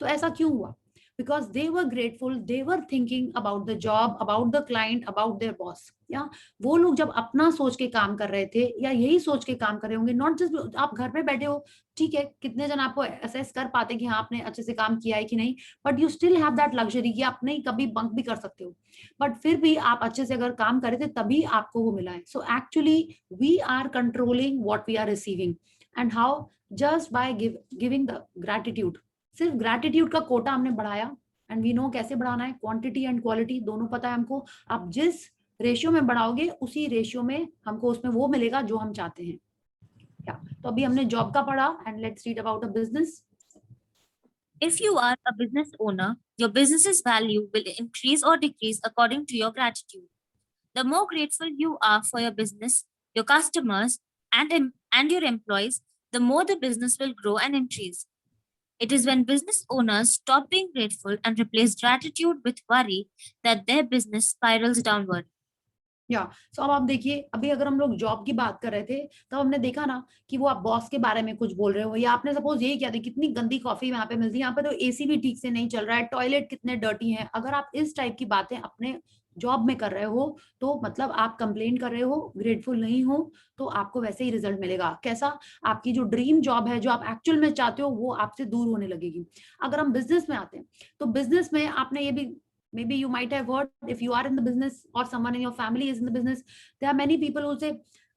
तो ऐसा क्यों हुआ, because they were grateful, they were thinking about the job, about the client, about their boss. या वो लोग जब अपना सोच के काम कर रहे थे, या यही सोच के काम कर रहे होंगे, नॉट जस्ट आप घर पे बैठे हो, ठीक है, कितने जन आपको असेस कर पाते कि हाँ आपने अच्छे से काम किया है कि नहीं, but you still have that luxury कि आप नहीं कभी बंक भी कर सकते हो, बट फिर भी आप अच्छे से अगर काम करे थे तभी आपको वो मिला है. So actually we are controlling what we are receiving, and how, just by giving the gratitude. सिर्फ ग्रैटिट्यूड का कोटा हमने बढ़ाया, एंड वी नो कैसे बढ़ाना है, क्वांटिटी एंड क्वालिटी दोनों पता है हमको. आप जिस रेशियो में बढ़ाओगे उसी रेशियो में हमको उसमें वो मिलेगा जो हम चाहते हैं. क्या तो अभी हमने जॉब का पढ़ा and let's read about a business. If you are a business owner, your business's value will increase or decrease according to your gratitude. The more grateful you are for your business, your customers, and your employees, the more the business will grow and increase. It is when business owners stop being grateful and replace gratitude with worry that their business spirals downward. या सो अब आप देखिए, अभी अगर हम लोग job की बात कर रहे थे तो हमने देखा ना कि वो आप बॉस के बारे में कुछ बोल रहे हो, या आपने सपोज यही किया था कितनी गंदी कॉफी यहाँ पे मिलती है, यहाँ पे तो एसी भी ठीक से नहीं चल रहा है, टॉयलेट कितने डर्टी हैं. अगर आप इस टाइप की बातें अपने जॉब में कर रहे हो तो मतलब आप कंप्लेन कर रहे हो, ग्रेटफुल नहीं हो, तो आपको वैसे ही रिजल्ट मिलेगा. कैसा? आपकी जो ड्रीम जॉब है, जो आप एक्चुअल में चाहते हो, वो आपसे दूर होने लगेगी. अगर हम बिजनेस में आते हैं तो बिजनेस में आपने ये भी maybe you might have heard, if you are in the business or someone in your family is in the business, there are many people who say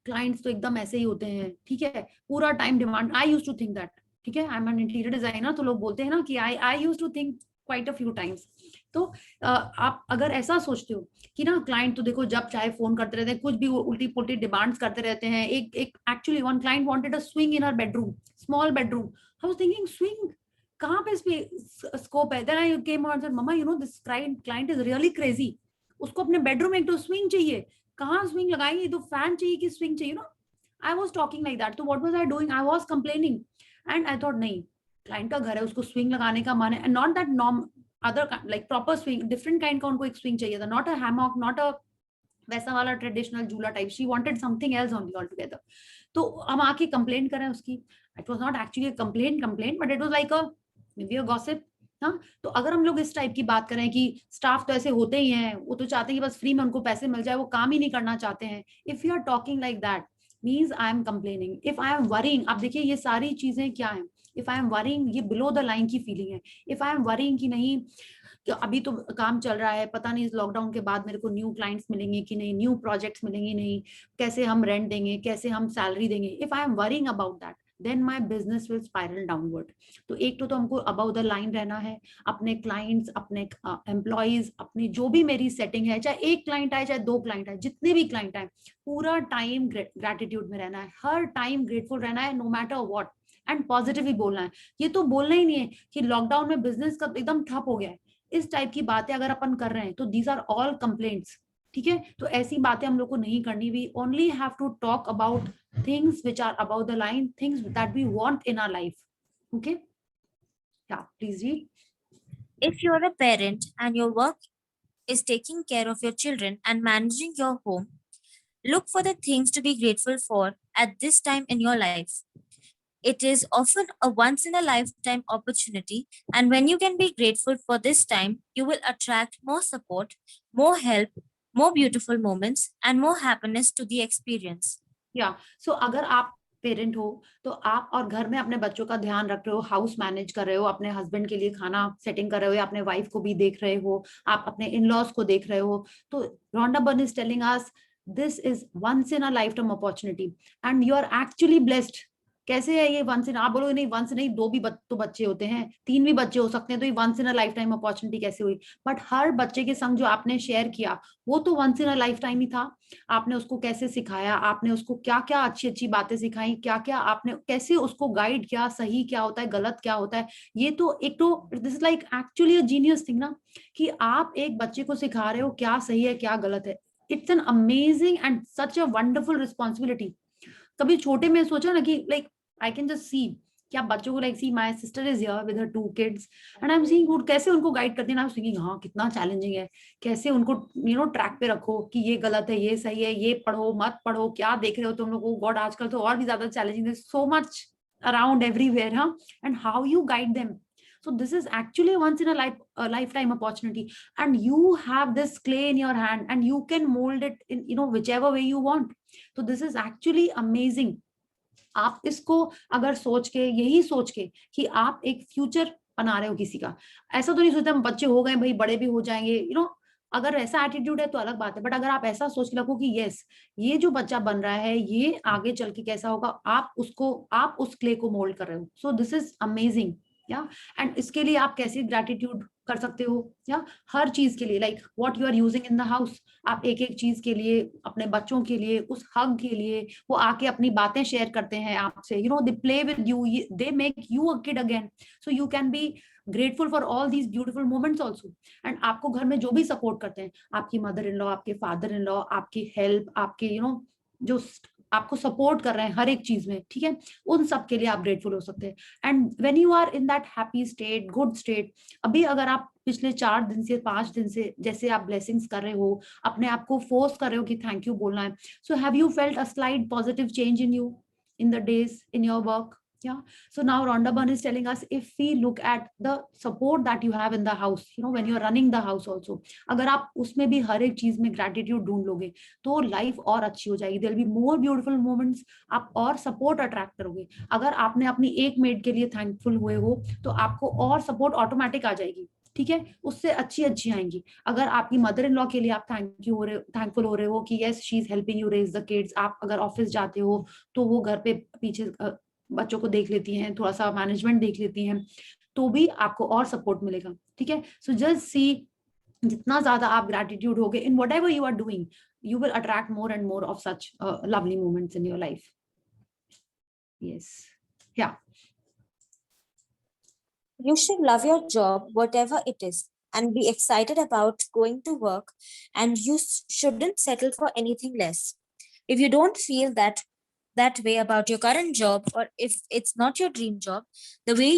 clients तो एकदम ऐसे ही होते हैं, ठीक है, पूरा time demand. I used to think that, ठीक है, I'm an interior designer, तो लोग बोलते हैं ना कि I used to think quite a few times. तो आप अगर ऐसा सोचते हो कि ना क्लाइंट तो देखो जब चाहे फोन करते रहते हैं, कुछ भी उल्टी पुल्टी डिमांड्स करते रहते हैं. एक actually one client wanted a swing in her bedroom, small bedroom. I was thinking swing कहाँ पे इसमें स्कोप है. देन आई केम और said mama you know this client is really crazy, उसको अपने बेडरूम में एक तो स्विंग चाहिए. कहाँ स्विंग लगाएंगे, तो फैन चाहिए कि स्विंग चाहिए. No, I was talking like that. तो what was I doing, I was complaining and I thought नहीं, क्लाइंट का घर है, उसको स्विंग लगाने का मन है. Not that norm other like proper swing, different kind का उनको एक स्विंग चाहिए था. Not a hammock, not a वैसा वाला ट्रेडिशनल झूला type. She wanted something else only all together. तो हम आके कंप्लेंट करें उसकी. It was not actually complaint but it was like a maybe a gossip. हाँ, तो अगर हम लोग इस टाइप की बात करें कि स्टाफ तो ऐसे होते ही हैं, वो तो चाहते हैं कि बस फ्री में उनको पैसे मिल जाए, वो काम ही नहीं करना चाहते हैं. If you are talking like that means I am complaining. If I am worrying, आप देखिए ये सारी चीजें क्या है. इफ आई एम वरिंग, ये बिलो द लाइन की फीलिंग है. इफ आई एम वरिंग कि नहीं कि अभी तो काम चल रहा है, पता नहीं इस लॉकडाउन के बाद मेरे को न्यू क्लाइंट्स मिलेंगे कि नहीं, न्यू प्रोजेक्ट्स मिलेंगे नहीं, कैसे हम रेंट देंगे, कैसे हम सैलरी देंगे. If I am worrying about that then my business will spiral downward. तो एक तो हमको above the line रहना है. अपने clients, अपने employees, अपनी जो भी मेरी setting है, चाहे एक client आए चाहे दो client आए, जितने भी client आए, पूरा time gratitude में रहना है, हर time grateful रहना है, no matter what, and positive ही बोलना है. ये तो बोलना ही नहीं है कि लॉकडाउन में बिजनेस का एकदम ठप हो गया है. इस टाइप की बातें अगर अपन कर रहे हैं तो these are all complaints. ठीक है, तो ऐसी बातें हम लोग को नहीं करनी. We only have to talk about things which are above the line, things that we want in our life. Okay, yeah, please read. If you're a parent and your work is taking care of your children and managing your home, look for the things to be grateful for at this time in your life. It is often a once in a lifetime opportunity, and when you can be grateful for this time, you will attract more support, more help, more beautiful moments, and more happiness to the experience. या सो अगर आप parent हो तो आप और घर में अपने बच्चों का ध्यान रख रहे हो, हाउस मैनेज कर रहे हो, अपने हस्बैंड के लिए खाना सेटिंग कर रहे हो, या अपने वाइफ को भी देख रहे हो, आप अपने इन लॉज को देख रहे हो, तो Rhonda Byrne is telling us this is once in a life time opportunity and you are actually blessed. कैसे है ये वंस इन? आप बोलोगे नहीं वंस नहीं, दो भी तो बच्चे होते हैं, तीन भी बच्चे हो सकते हैं, तो ये once in a life time opportunity कैसे हुई? बट हर बच्चे के संग जो आपने शेयर किया वो तो once in a life time ही था. आपने उसको कैसे सिखाया, आपने उसको क्या क्या अच्छी अच्छी बातें सिखाई, क्या क्या आपने कैसे उसको गाइड किया, सही क्या होता है, गलत क्या होता है. ये तो एक तो this is like actually a genius thing ना, कि आप एक बच्चे को सिखा रहे हो क्या सही है क्या गलत है. It's an amazing and such a wonderful responsibility. कभी छोटे में सोचा ना कि like I can just see क्या बच्चों को like see my sister is here with her 2 kids and I'm seeing good कैसे उनको गाइड करते हैं ना. thinking हाँ कितना चैलेंजिंग है, कैसे उनको you know ट्रैक पे रखो कि ये गलत है ये सही है, ये पढ़ो मत पढ़ो, क्या देख रहे हो तुम लोग को. गॉड आजकल तो और भी ज्यादा चैलेंजिंग है, so much around everywhere, huh? And how you guide them. So this is actually once in a lifetime opportunity, and you have this clay in your hand and you can mold it in you know whichever way you want. So this is actually amazing. आप इसको अगर सोच के, यही सोच के कि आप एक फ्यूचर बना रहे हो किसी का, ऐसा तो नहीं सोचते हम बच्चे हो गए भाई बड़े भी हो जाएंगे, यू नो, अगर ऐसा एटीट्यूड है तो अलग बात है. बट अगर आप ऐसा सोच के रखो कि यस ये जो बच्चा बन रहा है ये आगे चल के कैसा होगा, आप उस क्ले को मोल्ड कर रहे हो. So this is amazing. या एंड इसके लिए आप कैसे ग्रैटिट्यूड कर सकते हो, या हर चीज के लिए, like what you are using in the house, आप एक एक चीज के लिए, अपने बच्चों के लिए, उस हग के लिए, वो आके अपनी बातें शेयर करते हैं आपसे, you know, they play with you, they make you a kid again, so you can be grateful for all these beautiful moments also. And आपको घर में जो भी सपोर्ट करते हैं, आपकी मदर इन लॉ, आपके फादर इन लॉ, आपकी हेल्प, आपके यू नो जो आपको सपोर्ट कर रहे हैं हर एक चीज में, ठीक है, उन सब के लिए आप ग्रेटफुल हो सकते हैं। And when you are in that happy state, good state, अभी अगर आप पिछले 4 दिन से 5 दिन से जैसे आप ब्लेसिंग्स कर रहे हो, अपने आप को फोर्स कर रहे हो कि थैंक यू बोलना है, so have you felt a slight positive change in you in the days in your work? Yeah. So now Rhonda Byrne is telling us, if we look at the support that you have in the house, you know, when you're running the house also, अगर आप उसमें भी हर एक चीज में gratitude ढूंढ लोगे तो लाइफ और अच्छी हो जाएगी, there'll be more beautiful moments, आप और सपोर्ट अट्रैक्ट करोगे। अगर आपने अपनी एक मेड के लिए थैंकफुल हुए हो तो आपको और सपोर्ट ऑटोमेटिक आ जाएगी, ठीक है, उससे अच्छी आएंगी। अगर आपकी मदर इन लॉ के लिए आप थैंकफुल हो रहे हो कि yes she is helping you raise the kids, आप अगर ऑफिस जाते हो तो वो घर पे पीछे बच्चों को देख लेती हैं, थोड़ा सा मैनेजमेंट देख लेती हैं, तो भी आपको और सपोर्ट मिलेगा, ठीक है। सो जस्ट सी, जितना ज्यादा आप ग्रेटिट्यूड होगे in whatever you are doing, you will attract more and more of such lovely moments in your life. Yes. Yeah. You should love your job, whatever it is, and be excited about going to work, and you shouldn't settle for anything less. If you don't feel that way about your current job, or if it's not your dream job, the way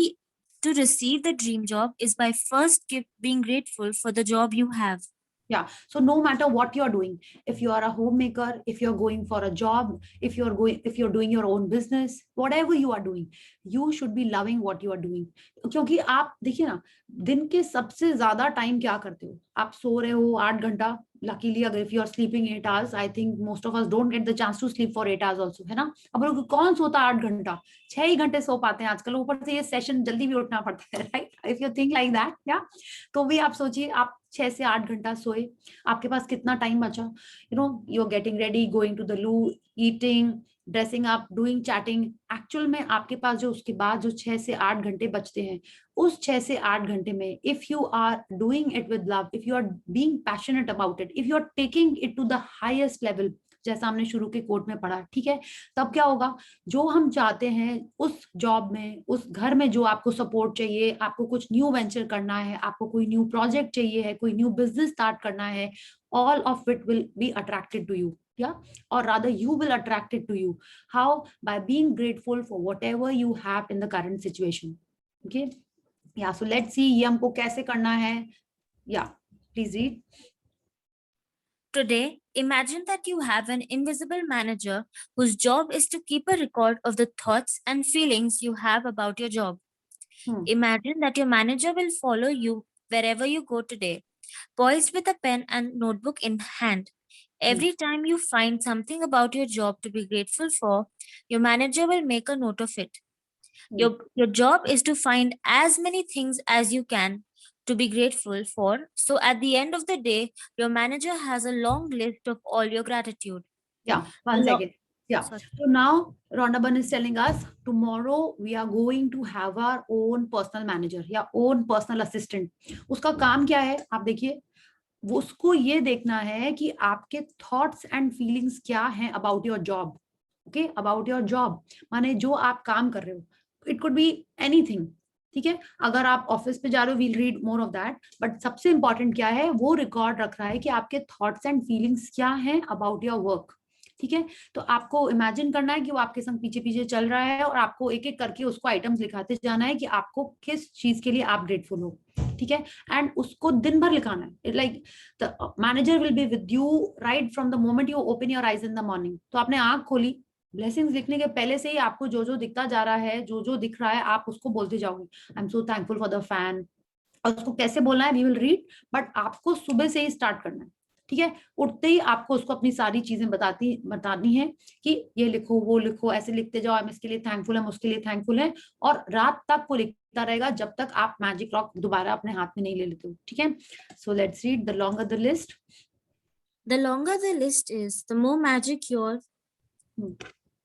to receive the dream job is by first being grateful for the job you have. Yeah. So no matter what you're doing, if you are a homemaker, if you're going for a job, if you're doing your own business, whatever you are doing, you should be loving what you are doing. क्योंकि आप देखिए ना, दिन के सबसे ज्यादा time क्या करते हो, आप सो रहे हो 8 घंटा, luckily अगर if you are sleeping 8 hours, I think most of us don't get the chance to sleep for 8 hours also, है ना। अब लोग कौन सोता 8 घंटा, 6 ही घंटे सो पाते हैं आजकल, ऊपर से ये सेशन जल्दी भी उठना पड़ता है, right, if you think like that, या तो भी आप सोचिए आप 6 से 8 घंटा सोए, आपके पास कितना टाइम बचा, you know, you are getting ready, going to the loo, eating, dressing up, doing chatting, actual में आपके पास जो उसके बाद जो 6 से 8 घंटे बचते हैं, उस 6 से 8 घंटे में if you are doing it with love, if you are being passionate about it, if you are taking it to the highest level, जैसा हमने शुरू के कोट में पढ़ा, ठीक है, तब क्या होगा, जो हम चाहते हैं उस जॉब में, उस घर में जो आपको सपोर्ट चाहिए, आपको कुछ न्यू वेंचर करना है, आपको कोई न्यू प्रोजेक्ट चाहिए है, कोई न्यू बिजनेस स्टार्ट करना है, all of it will be attracted to you, yeah, or rather you will attract it to you. How? By being grateful for whatever you have in the current situation. Okay, yeah, so let's see ये हमको कैसे करना है। Yeah, please read. Today, imagine that you have an invisible manager whose job is to keep a record of the thoughts and feelings you have about your job. Imagine that your manager will follow you wherever you go today, poised with a pen and notebook in hand. Every time you find something about your job to be grateful for, your manager will make a note of it. Your job is to find as many things as you can to be grateful for. So at the end of the day, your manager has a long list of all your gratitude. Yeah, one second. Yeah. So now Rhonda Byrne is telling us tomorrow we are going to have our own personal manager या own personal assistant. उसका काम क्या है, आप देखिए, वो उसको ये देखना है कि आपके थॉट्स एंड फीलिंग्स क्या हैं about your job. Okay, about your job माने जो आप काम कर रहे हो, इट कुड बी एनीथिंग, ठीक है। अगर आप ऑफिस पे जा रहे हो, we'll read more of that, but सबसे इंपॉर्टेंट क्या है, वो रिकॉर्ड रख रहा है कि आपके थॉट्स एंड फीलिंग्स क्या हैं अबाउट योर वर्क, ठीक है। तो आपको इमेजिन करना है कि वो आपके संग पीछे पीछे चल रहा है और आपको एक एक करके उसको आइटम्स लिखाते जाना है कि आपको किस चीज के लिए आप ग्रेटफुल हो, ठीक है। एंड उसको दिन भर लिखाना है, like the manager will be with you right from the moment you open your eyes in the morning. तो आपने आंख खोली, ब्लेसिंग्स लिखने के पहले से ही आपको जो जो दिखता जा रहा है, जो जो दिख रहा है, आप उसको बोलते जाओगे, I am so thankful for the fan. और उसको कैसे बोलना है, वी विल रीड, बट आपको सुबह से ही स्टार्ट करना है, ठीक है। उठते ही आपको उसको अपनी सारी चीजें बतानी है कि ये लिखो, वो लिखो, ऐसे लिखते जाओ, हम इसके लिए थैंकफुल, हम उसके लिए थैंकफुल हैं, और रात तक वो लिखता रहेगा जब तक आप मैजिक रॉक दोबारा अपने हाथ में नहीं ले लेते हो, ठीक है। So let's read the longer the list. The longer the list is, the more magic your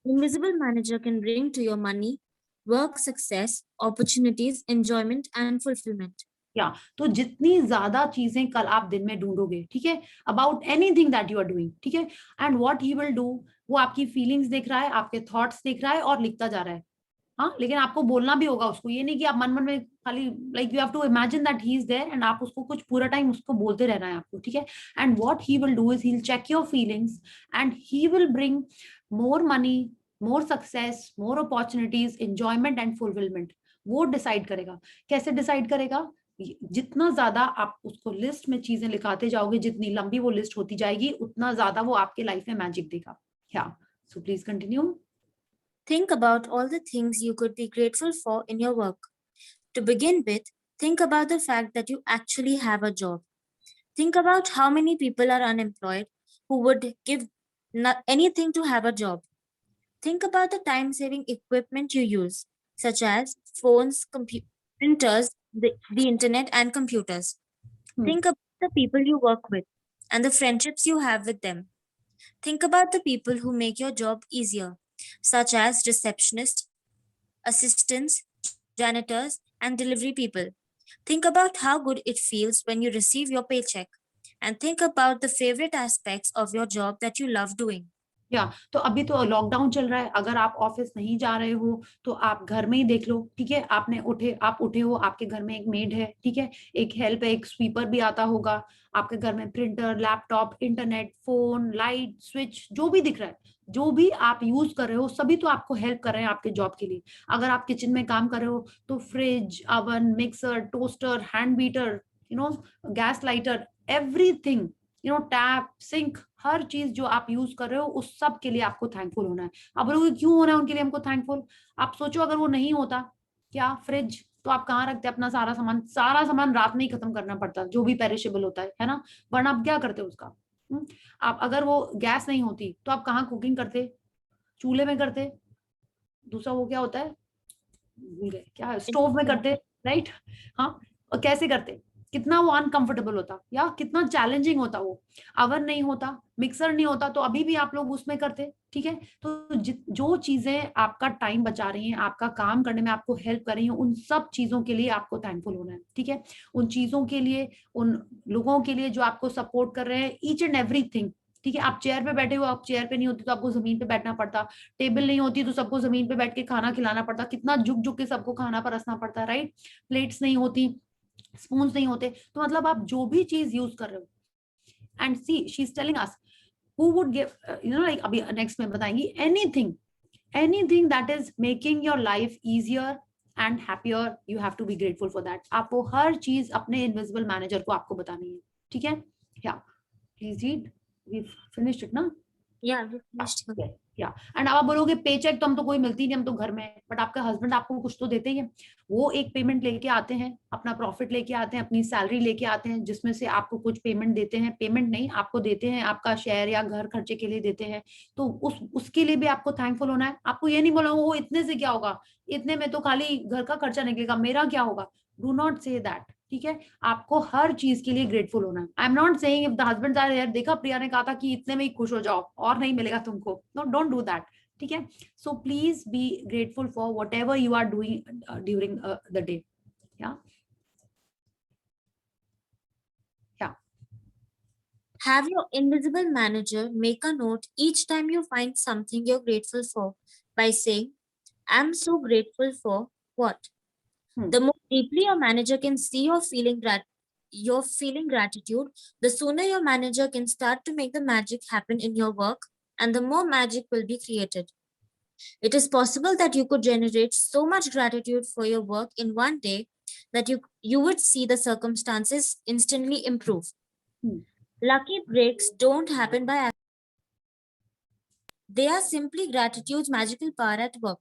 invisible manager can bring to your money, work success, opportunities, enjoyment, and fulfillment. या तो जितनी ज्यादा चीजें कल आप दिन में ढूंढोगे, ठीक है, about anything that you are doing, ठीक है, and what he will do, वो आपकी फीलिंग्स देख रहा है, आपके थॉट्स देख रहा है और लिखता जा रहा है। हाँ, लेकिन आपको बोलना भी होगा उसको, ये नहीं कि आप मन मन में खाली like you have to imagine that he is there and आप उसको कुछ पूरा टाइम उसको बोलते रहना है आपको, ठीक है। And what he will do is he will check your feelings and he will bring more money, more success, more opportunities, enjoyment and fulfilment. वो डिसाइड करेगा। कैसे डिसाइड करेगा? जितना ज्यादा आप उसको लिस्ट में चीजें लिखाते जाओगे, जितनी लंबी वो लिस्ट होती जाएगी, उतना ज्यादा वो आपके लाइफ में मैजिक देगा। या so please continue. Think about all the things you could be grateful for in your work. To begin with, think about the fact that you actually have a job. Think about how many people are unemployed who would give anything to have a job. Think about the time-saving equipment you use, such as phones, printers, the internet, and computers. Think about the people you work with and the friendships you have with them. Think about the people who make your job easier, such as receptionists, assistants, janitors, and delivery people. Think about how good it feels when you receive your paycheck. And think about the favorite aspects of your job that you love doing. या तो अभी तो lockdown चल रहा है, अगर आप office नहीं जा रहे हो तो आप घर में ही देख लो, ठीक है। आप उठे हो, आपके घर में एक मेड है, ठीक है, एक हेल्प है, एक स्वीपर भी आता होगा, आपके घर में printer, laptop, internet, phone, light, switch, जो भी दिख रहा है, जो भी आप यूज कर रहे हो, सभी तो आपको हेल्प कर रहे हैं आपके जॉब के लिए। अगर आप किचन में काम कर रहे हो तो fridge, oven, mixer, toaster, hand beater, gas lighter, everything, tap, sink, हर चीज जो आप यूज कर रहे हो, उस सब के लिए आपको थैंकफुल होना है। अब बोलोगे क्यों होना है उनके लिए हमको थैंकफुल? आप सोचो, अगर वो नहीं होता, क्या फ्रिज तो आप कहाँ रखते अपना सारा सामान रात में ही खत्म करना पड़ता, जो भी पेरिशेबल होता है ना, वरना आप क्या करते उसका? आप अगर वो गैस नहीं होती तो आप कहाँ कुकिंग करते? चूल्हे में करते। दूसरा वो क्या होता है, भूल गए क्या, स्टोव में करते, राइट? हाँ, और कैसे करते? कितना वो अनकंफर्टेबल होता या कितना चैलेंजिंग होता वो। अवन नहीं होता, मिक्सर नहीं होता, तो अभी भी आप लोग उसमें करते, ठीक है। तो जो चीजें आपका टाइम बचा रही हैं, आपका काम करने में आपको हेल्प कर रही हैं, उन सब चीजों के लिए आपको थैंकफुल होना है, ठीक है। उन चीजों के लिए, उन लोगों के लिए जो आपको सपोर्ट कर रहे हैं, ईच एंड एवरीथिंग, ठीक है। आप चेयर पे बैठे हो, आप चेयर पे नहीं होती तो आपको जमीन पे बैठना पड़ता, टेबल नहीं होती तो सबको जमीन पे बैठ के खाना खिलाना पड़ता, कितना झुक झुक के सबको खाना परसना पड़ता, राइट? प्लेट्स नहीं होती, स्पून नहीं होते, तो मतलब आप जो भी चीज यूज कर रहे हो, and see she is telling us who would give, like अभी नेक्स्ट में बताएंगी, anything that is making your life easier and happier, you have to be grateful for that. आपको हर चीज अपने इनविजिबल मैनेजर को आपको बतानी है, ठीक है। या please read, we finished it ना? Yeah, we finished. या एंड आप बोलोगे पेचेक तो हम तो कोई मिलती नहीं, हम तो घर में है, बट आपका हस्बैंड आपको कुछ तो देते ही है। वो एक पेमेंट लेके आते हैं, अपना प्रॉफिट लेके आते हैं, अपनी सैलरी लेके आते हैं, जिसमें से आपको कुछ पेमेंट देते हैं, पेमेंट नहीं आपको देते हैं, आपका शेयर या घर खर्चे के लिए देते हैं, तो उसके लिए भी आपको थैंकफुल होना है। आपको ये नहीं बोला वो इतने से क्या होगा, इतने में तो खाली घर का खर्चा निकलेगा, मेरा क्या होगा? डू नॉट से दैट, ठीक है। आपको हर चीज के लिए ग्रेटफुल होना है। I am not saying if the husband are here, देखा प्रिया ने कहा था कि इतने में ही खुश हो जाओ और नहीं मिलेगा तुमको, नो, डोंट डू दैट, ठीक है। So please be grateful for whatever you are doing during the day. या Have your invisible manager make a note each time you find something you're grateful for by saying, I'm so grateful for what? The more deeply your manager can see you're feeling gratitude, the sooner your manager can start to make the magic happen in your work, and the more magic will be created. It is possible that you could generate so much gratitude for your work in one day that you would see the circumstances instantly improve. Lucky breaks don't happen by accident. They are simply gratitude's magical power at work.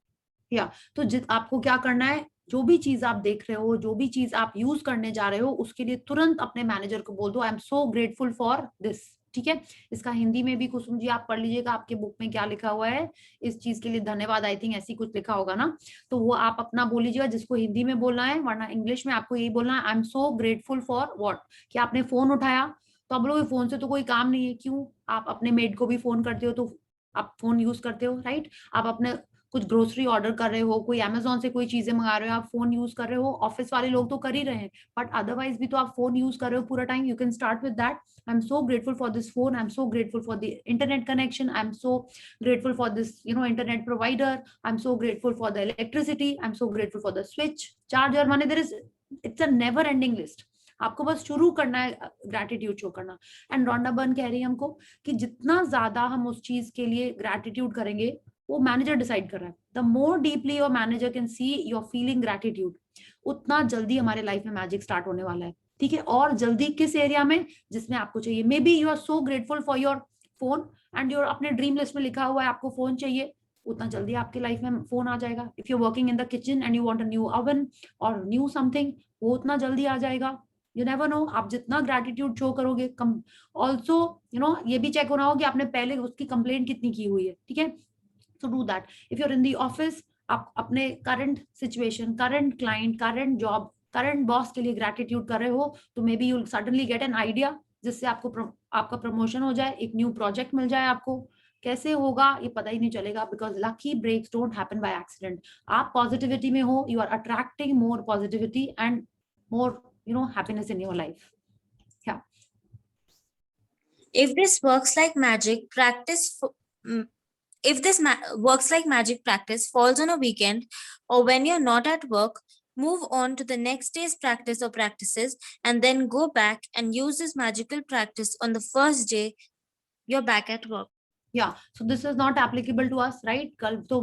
या तो आपको क्या करना है, जो भी चीज आप देख रहे हो, जो भी चीज आप यूज करने जा रहे हो, उसके लिए तुरंत अपने मैनेजर को बोल दो, I am so grateful for this, ठीक है। इसका हिंदी में भी कुसुम जी आप पढ़ लीजिएगा, आपके बुक में क्या लिखा हुआ है, इस चीज के लिए धन्यवाद, आई थिंक ऐसी कुछ लिखा होगा ना, तो वो आप अपना बोल लीजिएगा, जिसको हिंदी में बोलना है, वरना इंग्लिश में आपको यही बोलना है, I am so grateful for what. कि आपने फोन उठाया, तो आप लोग फोन से तो कोई काम नहीं है, क्यों? आप अपने मेड को भी फोन करते हो, तो आप फोन यूज करते हो, राइट? आप अपने कुछ ग्रोसरी ऑर्डर कर रहे हो, कोई अमेजोन से कोई चीजें मंगा रहे हो, आप फोन यूज कर रहे हो, ऑफिस वाले लोग तो कर ही रहे हैं, बट अदरवाइज भी तो आप फोन यूज कर रहे हो पूरा time. You can start with that. I am so grateful for this phone, I am so grateful for the internet connection, I am so grateful for this internet provider, I'm so grateful for the electricity, I'm so grateful for the switch charger. माने there is, it's a never ending list. आपको बस शुरू करना है gratitude show करना. And Rhonda Byrne कह रही है हमको कि जितना ज्यादा हम उस चीज के लिए ग्रैटिट्यूड करेंगे, वो मैनेजर डिसाइड कर रहा है. The more deeply your manager can see your feeling gratitude, उतना जल्दी हमारे लाइफ में मैजिक स्टार्ट होने वाला है. ठीक है, और जल्दी किस एरिया में, जिसमें आपको चाहिए. Maybe you are so grateful for your phone and your अपने ड्रीम लिस्ट में लिखा हुआ है आपको फोन चाहिए, उतना जल्दी आपके लाइफ में फोन आ जाएगा. If you working in the kitchen and you want a new oven और न्यू समथिंग, वो उतना जल्दी आ जाएगा. यू नेवर नो, आप जितना ग्रैटिट्यूड शो करोगे. ऑल्सो ये भी चेक होना हो कि आपने पहले उसकी कंप्लेंट कितनी की हुई है. ठीक है, so do that. If you're in the office, आप अपने current situation, current client, current job, current boss के लिए ग्रैटिट्यूड कर रहे हो, तो may be you suddenly get an idea जिससे आपका प्रमोशन हो जाए, एक न्यू प्रोजेक्ट मिल जाए आपको. कैसे होगा ये पता ही नहीं चलेगा, because lucky breaks don't happen by accident. आप पॉजिटिविटी में हो, you are attracting more positivity and more happiness in your life. If this works like magic, works like magic practice falls on a weekend or when you're not at work, move on to the next day's practice or practices and then go back and use this magical practice on the first day you're back at work. Yeah, so this is not applicable to us, right? कल तो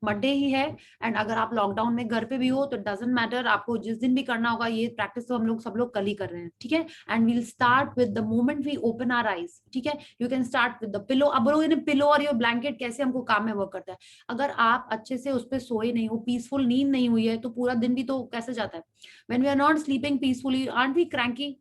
Monday ही है, and अगर आप lockdown में घर पे भी हो तो डजंट मैटर, आपको जिस दिन भी करना होगा ये प्रैक्टिस तो हम लोग सब लोग कल ही कर रहे हैं. ठीक है, and we'll start with the moment we open our eyes. ठीक है, you can start with the pillow. अब बोलोगे ना पिलो और योर ब्लैंकेट कैसे हमको काम में वर्क करता है. अगर आप अच्छे से उस पर सोए नहीं हो, पीसफुल नींद नहीं हुई है, तो पूरा दिन भी तो कैसे जाता है. When we are not sleeping peacefully, aren't we cranky.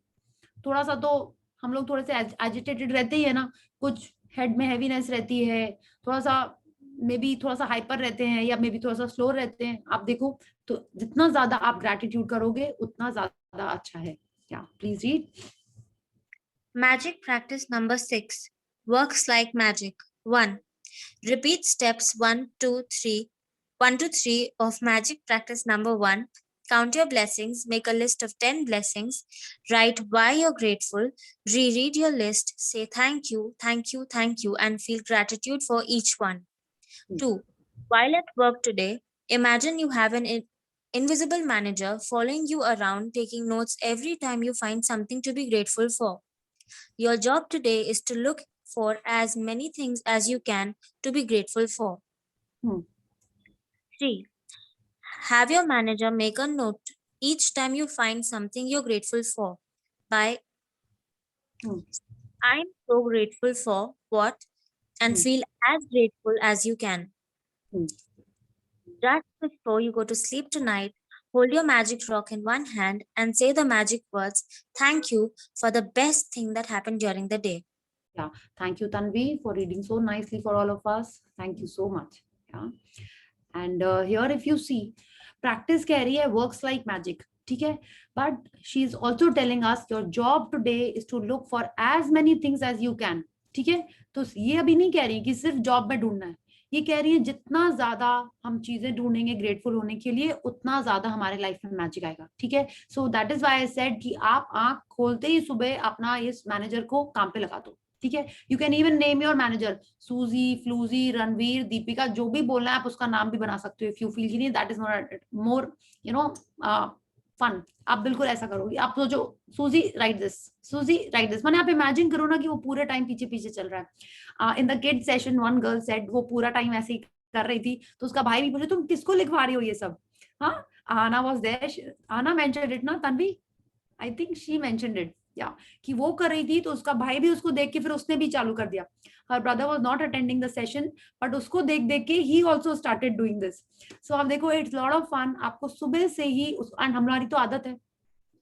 थोड़ा सा तो हम लोग थोड़े से एजिटेटेड रहते ही है ना, कुछ हेड में हैवीनेस रहती है, थोड़ा सा मे बी थोड़ा सा हाइपर रहते हैं, या मे बी थोड़ा सा स्लो रहते हैं. आप देखो, तो जितना ज्यादा आप ग्रैटिट्यूड करोगे उतना ज्यादा अच्छा है. या please read. Magic practice number 6 works like magic. 1. Repeat steps 1 to 3 of magic practice number 1. Count your blessings, make a list of 10 blessings, write why you're grateful, reread your list, say thank you, thank you, thank you, and feel gratitude for each one. 2. While at work today, imagine you have an invisible manager following you around, taking notes every time you find something to be grateful for. Your job today is to look for as many things as you can to be grateful for. 3. Have your manager make a note each time you find something you're grateful for by I'm so grateful for what, and feel as grateful as you can. Just before you go to sleep tonight, hold your magic rock in one hand and say the magic words, thank you for the best thing that happened during the day. Yeah, thank you Tanvi for reading so nicely for all of us. Thank you so much. Yeah, and here if you see, practice कह रही है works like magic. ठीक है, but she is also telling us your job today is to look for as many things as you can. ठीक है, तो ये अभी नहीं कह रही कि सिर्फ जॉब में ढूंढना है, ये कह रही है जितना ज्यादा हम चीजें ढूंढेंगे ग्रेटफुल होने के लिए, उतना ज्यादा हमारे लाइफ में मैजिक आएगा. ठीक है, so that is why I said कि आप आंख खोलते ही सुबह अपना इस मैनेजर को काम पे लगा दो. ठीक है, you can even name your manager, सूजी, फ्लूजी, रणवीर, दीपिका, जो भी बोलना है आप उसका नाम भी बना सकते हो. If you feel that is more fun, आप बिल्कुल ऐसा करोगे. आप सोचो Suji write this, Suji write this, माने आप इमेजिन करो ना कि वो पूरे टाइम पीछे पीछे चल रहा है. In the kid session one girl said वो पूरा टाइम ऐसे ही कर रही थी, तो उसका भाई भी पूछे तुम किसको लिखवा रही हो ये सब. हाँ, आना वाज देयर, आना मेंशनड इट ना Tanvi, I think she mentioned it, या कि वो कर रही थी, तो उसका भाई भी उसको देख के फिर उसने भी चालू कर दिया. Her brother was not attending the session, but उसको देख देख के he also started doing this. So आप देखो it's lot of fun. आपको सुबह से ही and हमारी तो आदत है,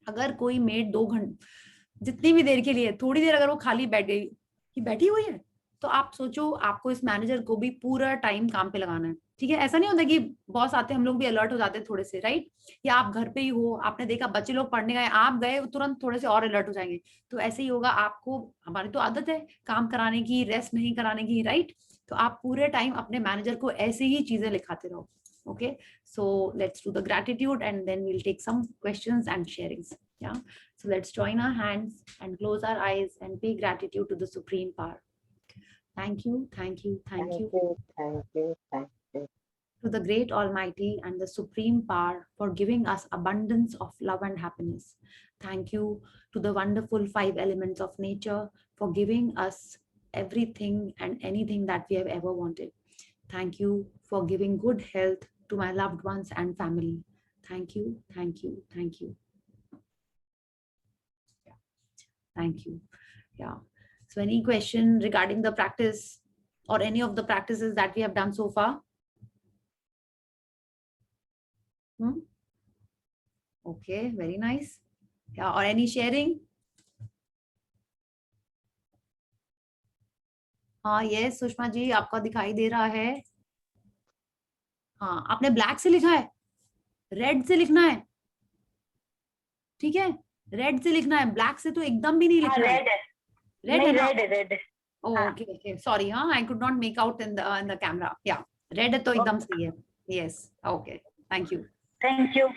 अगर कोई मेड 2 घंटे जितनी भी देर के लिए, थोड़ी देर अगर वो खाली बैठ गई कि बैठी हुई है तो आप सोचो आपको इस मैनेजर को भी पूरा टाइम काम पे लगाना है, ठीक है। ऐसा नहीं होता कि बॉस आते हम लोग भी अलर्ट हो जाते हैं थोड़े से, राइट। या आप घर पे ही हो, आपने देखा बच्चे लोग पढ़ने गए, आप गए, तुरंत थोड़े से और अलर्ट हो जाएंगे। तो ऐसे ही होगा आपको, हमारी तो आदत है काम कराने की, रेस्ट नहीं कराने की, राइट। तो आप पूरे टाइम अपने मैनेजर को ऐसे ही चीजें लिखाते रहो। Okay, so let's do the gratitude and then we'll take some questions and sharings. Yeah, so let's join our hands and close our eyes and pay gratitude to the supreme power. Thank you, thank you, thank you to the great almighty and the supreme power for giving us abundance of love and happiness. Thank you to the wonderful 5 elements of nature for giving us everything and anything that we have ever wanted. Thank you for giving good health to my loved ones and family. Thank you, thank you, thank you. Yeah. Thank you. Yeah. So any question regarding the practice or any of the practices that we have done so far? Okay, very nice. Yeah, or any sharing? हाँ, yes Sushma ji, आपका दिखाई दे रहा है। हाँ, आपने black से लिखा है, रेड से लिखना है, ठीक है, रेड से लिखना है, ब्लैक से तो एकदम भी नहीं लिखना है। रेड है ना? रेड। ओके ओके, सॉरी, हाँ, I could not make out in the camera. या रेड है तो एकदम सही है। Yes, okay, thank you. Thank you.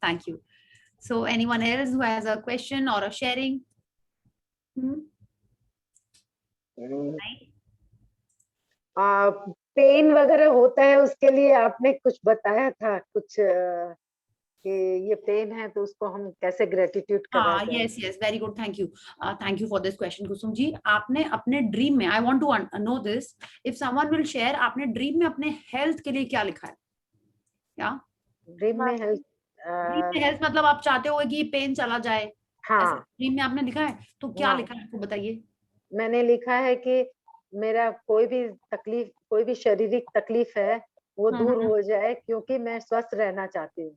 Thank you. So anyone else who has a question और अ शेयरिंग? पेन वगैरह होता है, उसके लिए आपने कुछ बताया था कुछ कि ये पेन है तो उसको हम कैसे ग्रेटिट्यूड करें? Yes yes, very good, thank you for this question Kusum ji. आपने अपने ड्रीम में, I want to know this, if someone will share, आपने ड्रीम में अपने हेल्थ के लिए क्या लिखा है? या ड्रीम में हेल्थ मतलब आप चाहते हो कि पेन चला जाए? हाँ, ड्रीम में आपने लिखा है, तो क्या लिखा है आपको बताइए? मैंने लिखा है कि मेरा कोई भी तकलीफ, कोई भी शारीरिक तकलीफ है वो दूर हो जाए, क्योंकि मैं स्वस्थ रहना चाहती हूँ।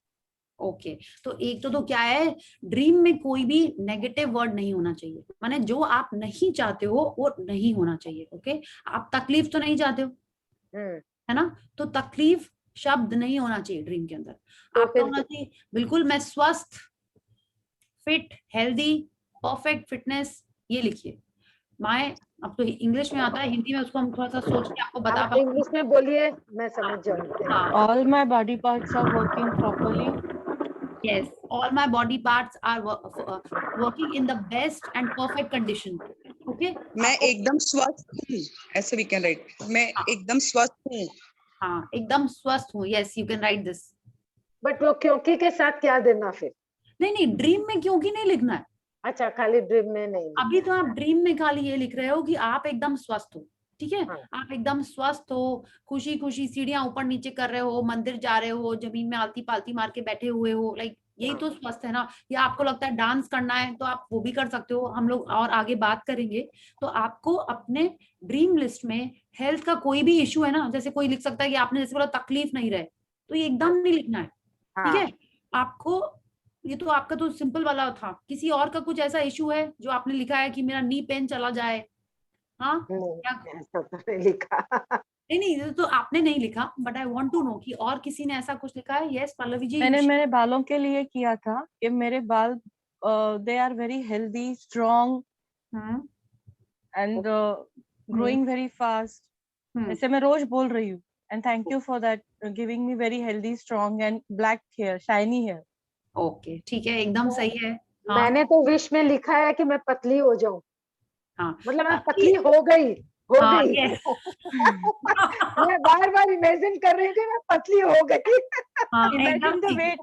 ओके, तो एक तो क्या है, ड्रीम में कोई भी नेगेटिव वर्ड नहीं होना चाहिए, माने जो आप नहीं चाहते हो वो नहीं होना चाहिए। ओके, आप तकलीफ तो नहीं चाहते हो, है ना, तो तकलीफ शब्द नहीं होना चाहिए ड्रीम के अंदर। तो आपका होना चाहिए बिल्कुल मैं स्वस्थ, फिट, हेल्दी, परफेक्ट फिटनेस, ये लिखिए। मैं, अब तो इंग्लिश में आता है, हिंदी में उसको हम थोड़ा सा सोच के आपको बता पाऊंगी। इंग्लिश में बोलिए, मैं समझ जाऊंगी। All my body parts are working properly. Yes, all my body parts are working in the best and perfect condition. Okay? मैं एकदम स्वस्थ हूँ, ऐसे we can write. मैं एकदम स्वस्थ हूँ। हाँ, एकदम स्वस्थ हूँ। Yes, you can write this. But वो क्योंकि के साथ क्या देना फिर? नहीं, ड्रीम में क्योंकि नहीं लिखना है। अच्छा, खाली ड्रीम में नहीं। अभी तो आप ड्रीम में खाली ये लिख रहे हो कि आप एकदम स्वस्थ हो, ठीक है। हाँ। आप एकदम स्वस्थ हो, खुशी खुशी सीढ़ियां ऊपर नीचे कर रहे हो, मंदिर जा रहे हो, जमीन में आलती पालती मार के बैठे हुए हो, लाइक यही तो स्वस्थ है ना। या आपको लगता है डांस करना है तो आप वो भी कर सकते हो, हम लोग और आगे बात करेंगे। तो आपको अपने ड्रीम लिस्ट में हेल्थ का कोई भी इश्यू है ना, जैसे कोई लिख सकता है कि आपने जैसे बोला तकलीफ नहीं रहे, तो ये एकदम नहीं लिखना है, ठीक है। आपको, ये तो आपका तो सिंपल वाला था, किसी और का कुछ ऐसा इशू है जो आपने लिखा है कि मेरा नी पेन चला जाए? हाँ, ऐसा तो नहीं लिखा। नहीं, तो आपने नहीं लिखा, but I want to know कि और किसी ने ऐसा कुछ लिखा है? यस पल्लवी जी। मैंने मेरे बालों के लिए किया था कि मेरे बाल they are very healthy, strong and growing very fast. ऐसे मैं रोज बोल रही हूँ, and thank you for that, giving me very healthy, strong and black hair, shiny hair. Okay, ठीक है, एकदम सही है। हाँ। मैंने तो विश में लिखा है कि मैं पतली हो जाऊं। हाँ, मतलब मैं पतली हो गई। मैं बार बार इमेजिन कर रही थी मैं पतली हो गई। Imagine the weight.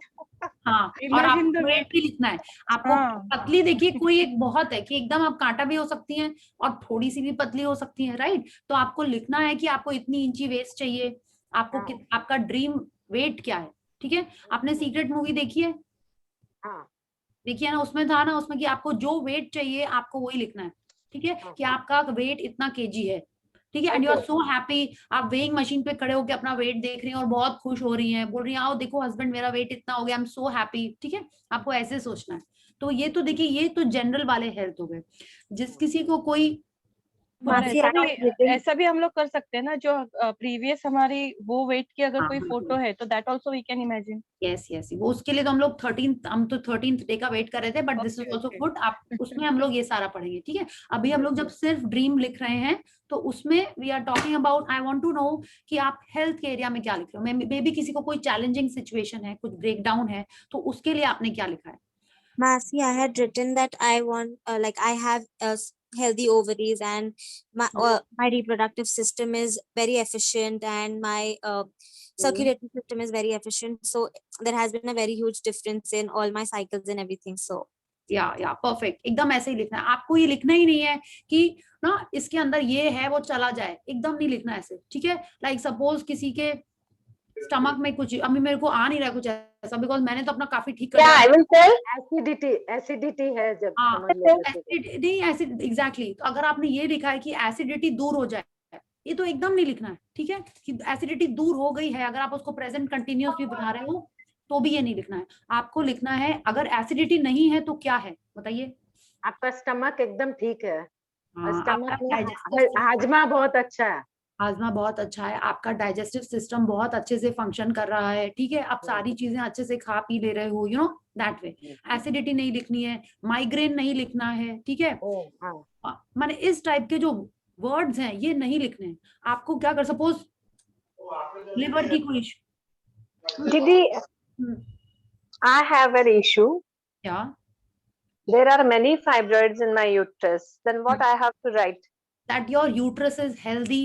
हाँ, और आपको वेट भी लिखना है आपको। पतली देखिए, कोई एक बहुत है कि एकदम आप कांटा भी हो सकती हैं और थोड़ी सी भी पतली हो सकती हैं, राइट। तो आपको लिखना है कि आपको इतनी इंची वेस्ट चाहिए, आपको आपका ड्रीम वेट क्या है, ठीक है। आपने सीक्रेट मूवी देखी है? देखिए ना, उसमें था ना, उसमें कि आपको जो वेट चाहिए आपको वही लिखना है, ठीक है, कि आपका वेट इतना केजी है, ठीक है। And you are so happy, आप वेइंग मशीन पे खड़े होकर अपना वेट देख रही हैं और बहुत खुश हो रही हैं, बोल रही हैं आओ देखो हस्बैंड मेरा वेट इतना हो गया, आई एम सो हैप्पी, ठीक है। आपको ऐसे सोचना है। तो ये तो देखिए, ये तो जनरल वाले हेल्थ हो गए। जिस किसी को कोई ऐसा भी हम लोग कर सकते हैं ना, जो प्रीवियस हमारी वो वेट की अगर कोई फोटो है तो that also we can imagine. Yes वो उसके लिए तो हम लोग 13th डे का वेट कर रहे थे, but this is also good. आप उसमें हम लोग ये सारा पढ़ेंगे, ठीक है। अभी हम लोग जब सिर्फ ड्रीम लिख रहे हैं तो उसमें we are talking about, I want to know कि आप हेल्थ के एरिया में क्या लिख रहे हो। मे बी किसी को कोई चैलेंजिंग सिचुएशन है, कुछ ब्रेकडाउन है, तो उसके लिए आपने क्या लिखा है? Masi, I had written that I want, like, I have healthy ovaries and my reproductive system is very efficient and my circulatory system is very efficient. So there has been a very huge difference in all my cycles and everything. So या perfect, एकदम ऐसे ही लिखना है आपको। ये लिखना ही नहीं है कि ना इसके अंदर ये है वो चला जाए, एकदम नहीं लिखना ऐसे, ठीक है। लाइक सपोज किसी के स्टमक में कुछ, अभी मेरे को आ नहीं रहा कुछ ऐसा, बिकॉज मैंने तो अपना काफी ठीक कर दिया। आई विल टेल एसिडिटी है जब एसिडिटी, एसिड एग्जैक्टली। तो अगर आपने ये लिखा है कि एसिडिटी दूर हो जाए, ये तो एकदम नहीं लिखना है, ठीक है, कि एसिडिटी दूर हो गई है। अगर आप उसको प्रेजेंट कंटिन्यूस भी बता रहे हो तो भी ये नहीं लिखना है। आपको लिखना है अगर एसिडिटी नहीं है तो क्या है, बताइए। आपका स्टमक एकदम ठीक है, स्टमक में हाजमा बहुत अच्छा है, हाजमा बहुत अच्छा है, आपका डाइजेस्टिव सिस्टम बहुत अच्छे से फंक्शन कर रहा है, ठीक है, आप सारी चीजें अच्छे से खा पी ले रहे हो, you know that way. Acidity नहीं लिखनी है, माइग्रेन नहीं लिखना है, ठीक है। माने इस टाइप के जो वर्ड्स हैं ये नहीं लिखने हैं। आपको क्या कर, सपोज लिवर की कोई इशू। दीदी I have an issue. Yeah. There are many fibroids in my uterus. Then what I have to write? That your uterus is healthy,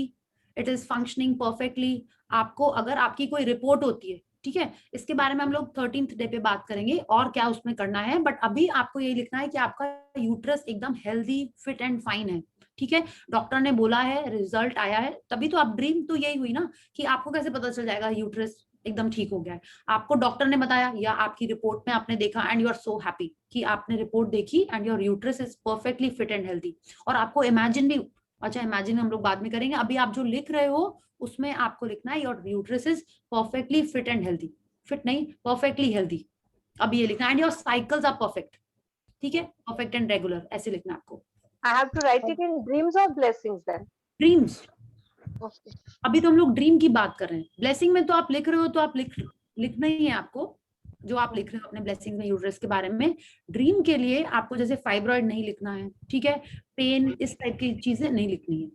it is functioning perfectly. आपको अगर आपकी कोई रिपोर्ट होती है, ठीक है, इसके बारे में हम लोग 13th डे पे बात करेंगे और क्या उसमें करना है, बट अभी आपको ये लिखना है कि आपका यूट्रस एकदम हेल्दी, फिट एंड फाइन है, ठीक है। डॉक्टर ने बोला है, रिजल्ट आया है, तभी तो आप ड्रीम तो यही हुई ना कि आपको कैसे पता चल जाएगा यूट्रस एकदम ठीक हो गया है। आपको डॉक्टर ने बताया या आपकी रिपोर्ट में आपने देखा and you are so happy कि आपने रिपोर्ट देखी and your uterus is perfectly fit and healthy. और आपको इमेजिन भी, अच्छा इमेजिन हम लोग बाद में करेंगे, अभी आप जो लिख रहे हो उसमें आपको लिखना है your uterus is perfectly fit and healthy, fit नहीं परफेक्टली हेल्दी, अब ये लिखना है। And your cycles are perfect, ठीक है, परफेक्ट एंड रेगुलर, ऐसे लिखना है आपको। I have to write it in dreams or blessings then? Dreams. अभी तो हम लोग ड्रीम की बात कर रहे हैं, ब्लेसिंग में तो आप लिख रहे हो तो आप लिखना ही है आपको जो आप लिख रहे हो अपने ब्लेसिंग में यूट्रस के बारे में। ड्रीम के लिए आपको जैसे फाइब्रॉइड नहीं लिखना है, ठीक है, पेन, इस टाइप की चीजें नहीं लिखनी है,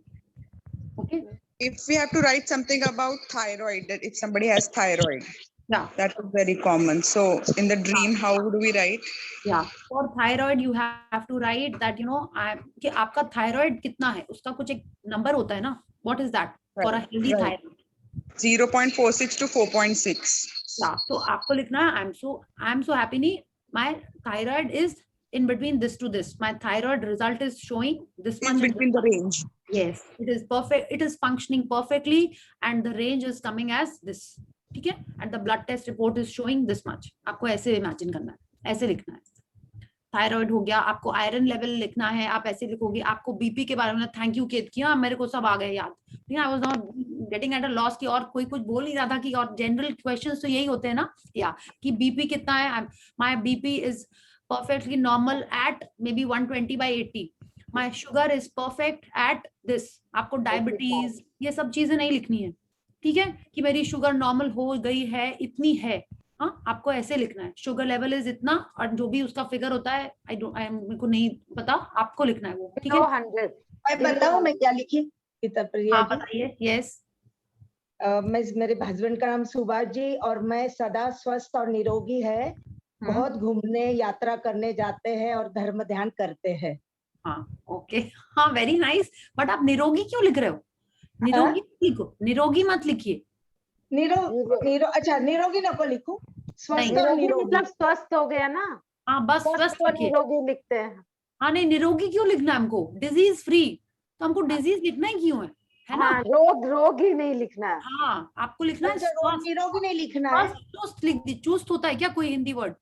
okay. If we have to write something about thyroid, that if somebody has thyroid, yeah, that is very common. So in the dream, how do we write? Yeah, for thyroid you have to write that, you know, कि आपका thyroid कितना है, उसका कुछ एक number होता है ना, what is that for a healthy thyroid? 0.46 to 4.6. Yeah, so आपको लिखना है I am so happy नहीं, my thyroid is in between this to this, my thyroid result is showing this much in between the range. Yes, it is perfect, it is functioning perfectly and the range is coming as this, ठीक है, and the blood test report is showing this much। आपको ऐसे imagine करना है, ऐसे लिखना है। Thyroid हो गया, आपको आयरन लेवल लिखना है, आप ऐसे लिखोगे। आपको बीपी के बारे में थैंक यू किया, मेरे को सब आ गए याद, I was not getting at a loss की और कोई कुछ बोल नहीं रहा था कि, और जनरल क्वेश्चंस तो यही होते हैं ना, या कि बीपी कितना है, my BP is perfectly normal at may be 120/80, my sugar is perfect at this. आपको डायबिटीज ये सब चीजें नहीं लिखनी है, ठीक है, कि मेरी शुगर नॉर्मल हो गई है, इतनी है। हाँ, आपको ऐसे लिखना है, शुगर लेवल इज इतना, और जो भी उसका फिगर होता है मेरे को नहीं पता, आपको लिखना है वो, ठीक है। 100। मैं बताऊं मैं क्या लिखी? हाँ बताइए। यस, मैं, मेरे हस्बैंड का नाम सुभाष जी और मैं सदा स्वस्थ और निरोगी है, बहुत घूमने यात्रा करने जाते हैं और धर्म ध्यान करते हैं। हाँ ओके, हाँ वेरी नाइस। बट आप निरोगी क्यों लिख रहे हो? निरोगी लिखो, निरोगी मत लिखिए। अच्छा निरोगी नको लिखूं, स्वस्थ और निरोगी मतलब स्वस्थ हो गया ना। हाँ बस स्वस्थ लिखिए, निरोगी लिखते हैं। हाँ नहीं, निरोगी क्यों लिखना है हमको, डिजीज फ्री, तो हमको डिजीज लिखना ही क्यों है ना। रोग ही नहीं लिखना है। हाँ आपको लिखना है निरोगी नहीं लिखना है, चुस्त लिख दी। चुस्त होता है क्या कोई हिंदी वर्ड?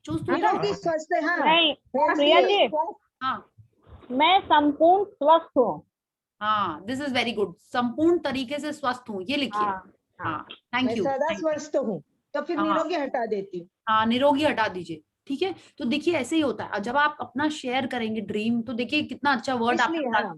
चुस्त निरोगी स्वस्थ है। हाँ नहीं प्रिया जी, हाँ मैं संपूर्ण स्वस्थ हूँ। हाँ, दिस इज वेरी गुड, संपूर्ण तरीके से स्वस्थ हूँ, ये लिखिए। हाँ थैंक यू। सदा स्वस्थ हूँ, तो फिर निरोगी हटा देती हूँ। हाँ निरोगी हटा दीजिए, ठीक है। तो देखिए ऐसे ही होता है, जब आप अपना शेयर करेंगे ड्रीम, तो देखिए कितना अच्छा वर्ड आपके साथ,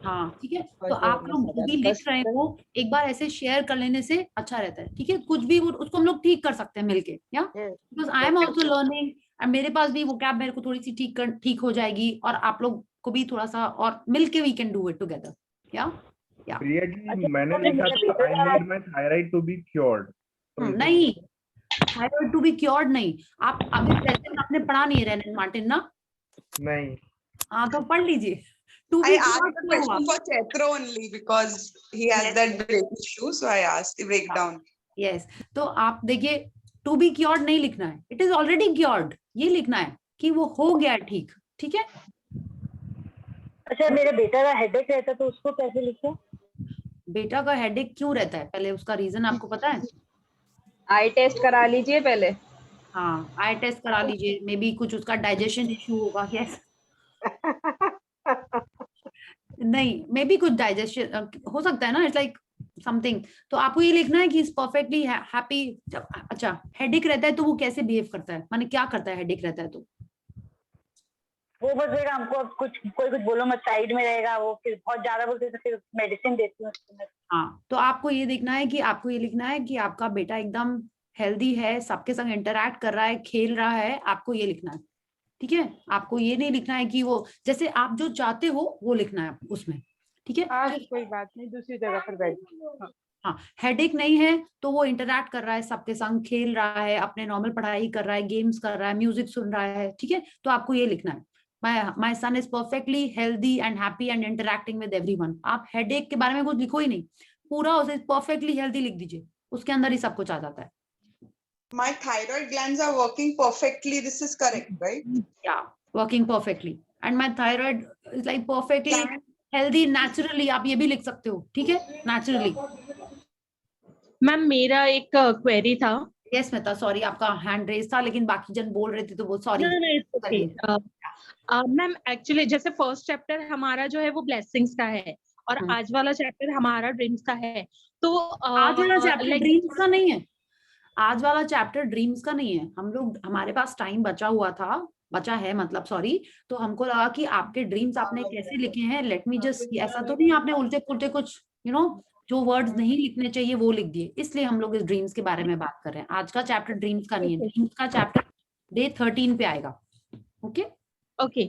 हाँ ठीक है, तो आप लोग जो भी लिख रहे हो एक बार ऐसे शेयर कर लेने से अच्छा रहता है, ठीक है। कुछ भी उसको हम लोग ठीक कर सकते हैं मिलके, या because I am also learning, मेरे पास भी वो कैब मेरे को थोड़ी सी ठीक हो जाएगी, और आप लोग को भी थोड़ा सा, और मिलके we can do it together. या प्रिया जी, मैंने लिखा था I need my thyroid to be cured. नहीं, थायराइड टू बी क्योर्ड नहीं, आप अभी प्रेजेंट आपने पढ़ा नहीं है रेनन मार्टिन ना? नहीं। हाँ तो पढ़ लीजिए। I asked the question for Chaitra only because he has that brain issue, so I asked the breakdown. Yes, तो आप देखिए टू बी क्योर्ड नहीं लिखना है, इट इज ऑलरेडी क्योर्ड, ये लिखना है कि वो हो गया ठीक, ठीक है। अच्छा, मेरे बेटा का हेडेक रहता है तो उसको कैसे लिखें? बेटा का हेडेक क्यों रहता है, पहले उसका रीजन आपको पता है? आई टेस्ट करा लीजिए पहले। हाँ, आई टेस्ट करा लीजिए, मे बी कुछ उसका डाइजेशन इश्यू होगा। यस नहीं, मे बी कुछ डाइजेशन हो सकता है ना, इट्स लाइक समथिंग। तो आपको ये लिखना है कि इज परफेक्टली हैप्पी। अच्छा, हेडेक रहता है तो वो कैसे बिहेव करता है, माने क्या करता है हेडेक रहता है तो? वो बस हमको कुछ बोलो मत, साइड में रहेगा वो, फिर बहुत ज्यादा बोलते तो फिर मेडिसिन देती हूँ। हाँ, तो आपको ये देखना है कि आपको ये लिखना है कि आपका बेटा एकदम हेल्दी है, सबके संग इंटरैक्ट कर रहा है, खेल रहा है, आपको ये लिखना है, ठीक है। आपको ये नहीं लिखना है कि वो, जैसे आप जो चाहते हो वो लिखना है उसमें, ठीक है। कोई बात नहीं, दूसरी जगह पर बैठ। हाँ, हेडेक नहीं है तो वो इंटरैक्ट कर रहा है, सबके संग खेल रहा है, अपने नॉर्मल पढ़ाई कर रहा है, गेम्स कर रहा है, म्यूजिक सुन रहा है, ठीक है। तो आपको ये लिखना है, my son is perfectly healthy and happy and interacting with everyone. आप हेडेक के बारे में कुछ लिखो ही नहीं, पूरा उसे परफेक्टली हेल्दी लिख दीजिए, उसके अंदर ही सब कुछ आ जाता है। My thyroid glands are working perfectly. This is correct, right? Yeah, working perfectly. And my thyroid is like perfectly healthy naturally. आप ये भी लिख सकते हो, ठीक है, naturally. मैम मेरा एक क्वेरी था। यस स्मिता, सॉरी आपका हैंड रेज था, लेकिन बाकी जन बोल रहे थे तो वो सॉरी। मैम एक्चुअली जैसे फर्स्ट चैप्टर हमारा जो है वो ब्लेसिंग्स का है, और आज वाला चैप्टर हमारा ड्रीम्स का है। तो आज वाला चैप्टर ड्रीम्स का नहीं है, आज वाला चैप्टर ड्रीम्स का नहीं है। हम लोग, हमारे पास टाइम बचा है मतलब, सॉरी। तो हमको लगा कि आपके ड्रीम्स आपने कैसे लिखे हैं, लेट मी जस्ट, ऐसा तो नहीं आपने उल्टे पुल्टे कुछ जो वर्ड्स नहीं लिखने चाहिए वो लिख दिए, इसलिए हम लोग इस ड्रीम्स के बारे में बात कर रहे हैं। आज का चैप्टर ड्रीम्स का नहीं है, ड्रीम्स का चैप्टर डे 13 पे आएगा। Okay okay.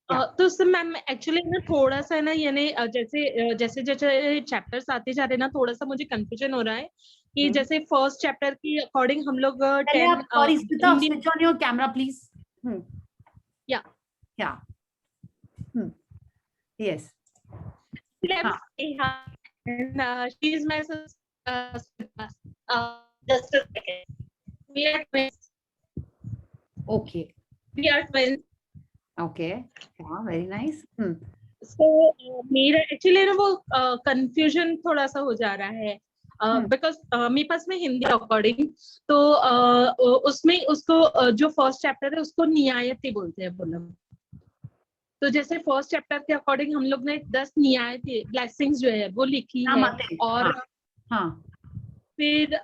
तो सर मैम एक्चुअली ना थोड़ा सा ना, यानी जैसे जैसे चैप्टर्स आते जा रहे हैं ना, थोड़ा सा मुझे कंफ्यूजन हो रहा है कि जैसे फर्स्ट चैप्टर की अकॉर्डिंग हम लोग 10 switch on your camera please. Yes, she is my sister. Just a second. We are twins. Okay. We are twins. Okay. Yeah, very nice. So मेरा एक्चुअली ना वो कंफ्यूजन थोड़ा सा हो जा रहा है, बिकॉज मेरे पास में हिंदी अकॉर्डिंग तो उसमें उसको जो फर्स्ट चैप्टर है उसको नियायती बोलते हैं बोलो। तो जैसे फर्स्ट चैप्टर के अकॉर्डिंग हम लोग ने 10 नियायती ब्लेसिंग्स जो है वो लिखी है, और फिर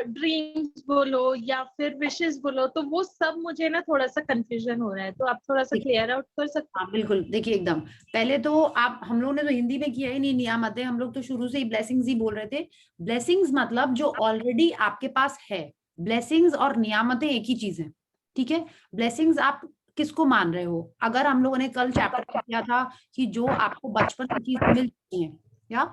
ड्रीम्स बोलो या फिर विशेस बोलो, तो वो सब मुझे ना थोड़ा सा कंफ्यूजन हो रहा है, तो आप थोड़ा सा क्लियर आउट कर सकते हैं? हाँ बिल्कुल, देखिए एकदम पहले तो हम लोग ने तो हिंदी में किया ही नहीं नियामतें, हम लोग तो शुरू से ही ब्लेसिंग्स ही बोल रहे थे। ब्लेसिंग्स मतलब जो ऑलरेडी आपके पास है, ब्लेसिंग्स और नियामतें एक ही चीज है, ठीक है। ब्लेसिंग्स आप किसको मान रहे हो, अगर हम लोगों ने कल चैप्टर किया था कि जो आपको बचपन की चीज मिल चुकी है, या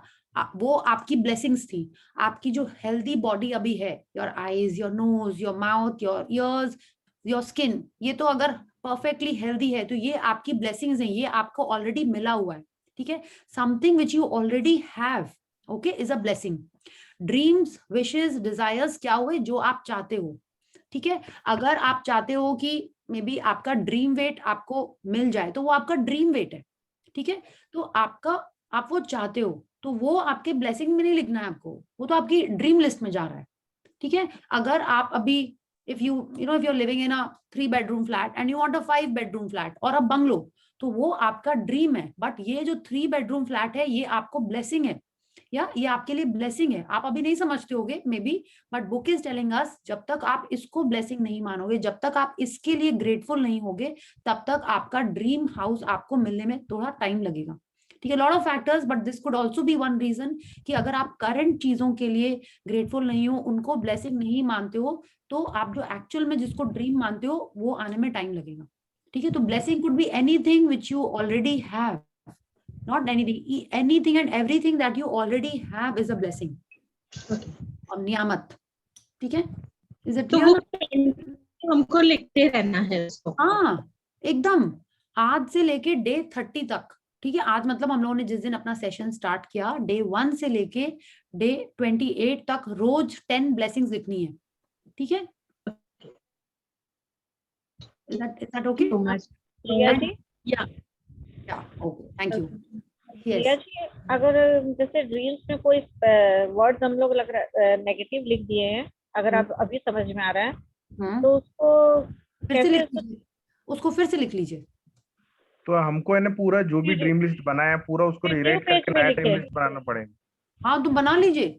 वो आपकी ब्लेसिंग्स थी। आपकी जो हेल्दी बॉडी अभी है, your eyes, your nose, your mouth, your ears, your skin, ये तो अगर परफेक्टली हेल्दी है तो ये आपकी ब्लेसिंग्स हैं, ये आपको ऑलरेडी मिला हुआ है, ठीक है। Something which you already have, okay, is a blessing. Dreams, wishes, desires क्या हुए, जो आप चाहते हो, ठीक है। अगर आप चाहते हो कि मे बी आपका ड्रीम वेट आपको मिल जाए तो वो आपका ड्रीम वेट है, ठीक है। तो आप वो चाहते हो तो वो आपके ब्लेसिंग में नहीं लिखना है आपको, वो तो आपकी ड्रीम लिस्ट में जा रहा है, ठीक है। अगर आप अभी if you're living in a 3 bedroom flat and you want a 5 bedroom flat और a bungalow, तो वो आपका ड्रीम है, बट ये जो 3 bedroom flat है ये आपको ब्लेसिंग है, या ये आपके लिए ब्लेसिंग है। आप अभी नहीं समझते होगे may be, but book is telling अस जब तक आप इसको ब्लेसिंग नहीं मानोगे, जब तक आप इसके लिए ग्रेटफुल नहीं होगे, तब तक आपका ड्रीम हाउस आपको मिलने में थोड़ा टाइम लगेगा, ठीक है, lot of factors, but this could also be one reason कि अगर आप करंट चीजों के लिए ग्रेटफुल नहीं हो, उनको ब्लेसिंग नहीं मानते हो, तो आप जो एक्चुअल में जिसको ड्रीम मानते हो वो आने में टाइम लगेगा। ठीक है, तो blessing could be anything which you already have, not anything, anything and everything that you already have is a blessing. और नियामत, ठीक है, इज इट क्लियर? हमको लिखते रहना है उसको। हाँ एकदम, आज से लेके डे 30 तक। ठीक है, आज मतलब हम लोगों ने जिस दिन अपना सेशन स्टार्ट किया, डे 1 से लेके डे 28 तक रोज 10 ब्लेसिंग्स लिखनी है। ठीक है, is that okay? Priya ji, okay, thank you. Priya ji, अगर जैसे ड्रीम्स में कोई वर्ड्स हम लोग लग रहा नेगेटिव लिख दिए हैं, अगर आप अभी समझ में आ रहा है, तो उसको फिर से लिख लीजिए, उसको फिर से लिख लीजिए। तो हमको है ना पूरा जो भी ड्रीम लिस्ट बनाया पूरा उसको रीराइट करके नया ड्रीम लिस्ट बनाना पड़ेगा। हाँ तो बना लीजिए,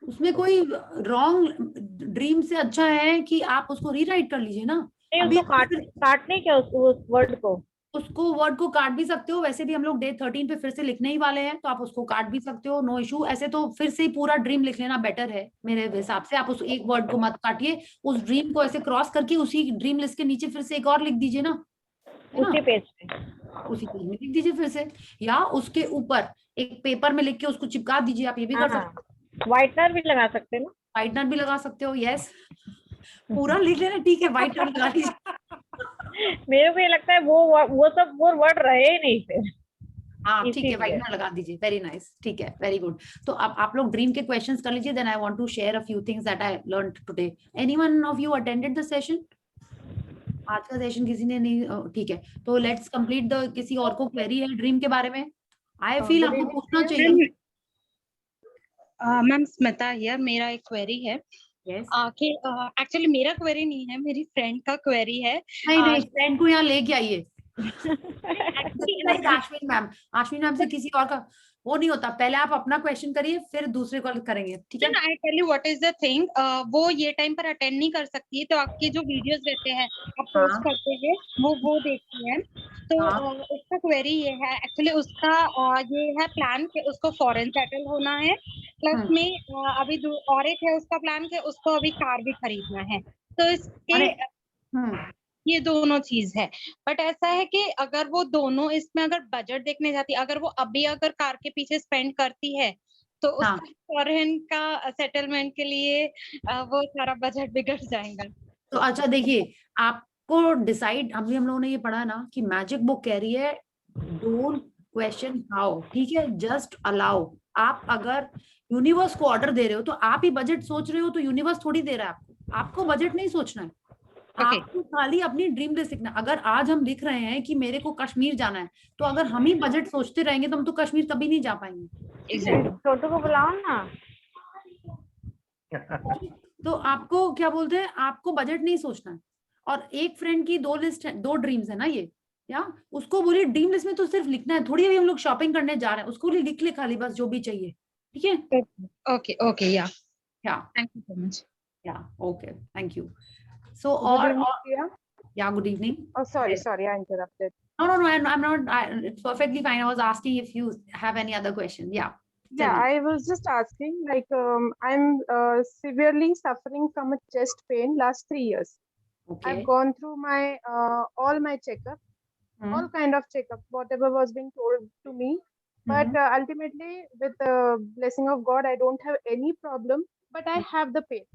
उसमें कोई रॉन्ग ड्रीम से अच्छा है कि आप उसको रीराइट कर लीजिए ना। अभी काटने क्या उस वर्ड को, उसको वर्ड को काट भी सकते हो, वैसे भी हम लोग डे 13 पे फिर से लिखने ही वाले हैं, तो आप उसको काट भी सकते हो, नो इशू। ऐसे तो फिर से ही पूरा ड्रीम लिख लेना बेटर है मेरे हिसाब से। आप उस एक वर्ड को मत काटिए, उस ड्रीम को ऐसे क्रॉस करके उसी ड्रीम लिस्ट के नीचे फिर से एक और लिख दीजिए ना, उसी पेज पे, उसी पेज में लिख दीजिए फिर से, या उसके ऊपर एक पेपर में लिख के उसको चिपका दीजिए। आप ये भी कर सकते हो, व्हाइटनर भी लगा सकते हैं ना, व्हाइटनर भी लगा सकते हो, यस पूरा लिख लेना, ठीक है, व्हाइटनर लगा दीजिए। मेरे को ये लगता है वो सब वो वर्ड रहे ही नहीं फिर। हाँ ठीक है, व्हाइटनर लगा दीजिए, वेरी नाइस, ठीक है, वेरी गुड। तो अब आप लोग ड्रीम के क्वेश्चंस कर लीजिए, then I want to share a few things that I learned today. Anyone of you attended the session? आज का सेशन किसी ने नहीं, ठीक है, तो लेट्स कंप्लीट द, किसी और को क्वेरी है ड्रीम के बारे में? आई फील आपको पूछना चाहिए। मैम स्मिता हियर, मेरा एक क्वेरी है। एक्चुअली मेरा क्वेरी नहीं है, मेरी फ्रेंड का क्वेरी है। नहीं, फ्रेंड को यहाँ लेके आइए। अश्विन मैम से किसी और का वो नहीं होता, पहले आप अपना क्वेश्चन करिए फिर दूसरे को करेंगे, ठीक है? I tell you what is the thing, वो ये टाइम पर अटेंड नहीं कर सकती है, तो आपके जो वीडियोस रहते हैं आप पोस्ट करते हैं वो देखती है। तो उसका क्वेरी ये है, एक्चुअली उसका ये है प्लान कि उसको फॉरेन सेटल होना है, प्लस में अभी और एक है उसका प्लान कि उसको अभी कार भी खरीदना है। तो इसके ये दोनों चीज है, बट ऐसा है कि अगर वो दोनों इसमें अगर बजट देखने जाती, अगर वो अभी अगर कार के पीछे स्पेंड करती है तो उसका फॉरेन का सेटलमेंट के लिए वो सारा बजट बिगड़ जाएगा। तो अच्छा देखिए, आपको डिसाइड, हम लोगों ने ये पढ़ा ना कि मैजिक बुक कह रही है डोंट क्वेश्चन हाउ, ठीक है, जस्ट अलाउ। आप अगर यूनिवर्स को ऑर्डर दे रहे हो तो आप ही बजट सोच रहे हो, तो यूनिवर्स थोड़ी दे रहा है आपको बजट नहीं सोचना है। आपको खाली अपनी ड्रीम लिस्ट लिखना। अगर आज हम लिख रहे हैं कि मेरे को कश्मीर जाना है, तो अगर हम ही बजट सोचते रहेंगे तो हम तो कश्मीर कभी नहीं जा पाएंगे। छोटू को बुलाओ ना। तो आपको क्या बोलते हैं, आपको बजट नहीं सोचना है। और एक फ्रेंड की 2 लिस्ट है, 2 ड्रीम्स है ना ये, या उसको बोलिए ड्रीम लिस्ट में तो सिर्फ लिखना है, थोड़ी अभी हम लोग शॉपिंग करने जा रहे हैं, उसको लिख ले खाली बस जो भी चाहिए, ठीक है? ओके या थैंक यू सो मच। या okay, thank you. So yeah, good evening. Oh, sorry, I interrupted. No, I'm not. It's perfectly fine. I was asking if you have any other question. Yeah. I was just asking, like, I'm severely suffering from a chest pain last 3 years. Okay. I've gone through my all my checkup, all kind of checkup, whatever was being told to me. But ultimately, with the blessing of God, I don't have any problem, but I have the pain.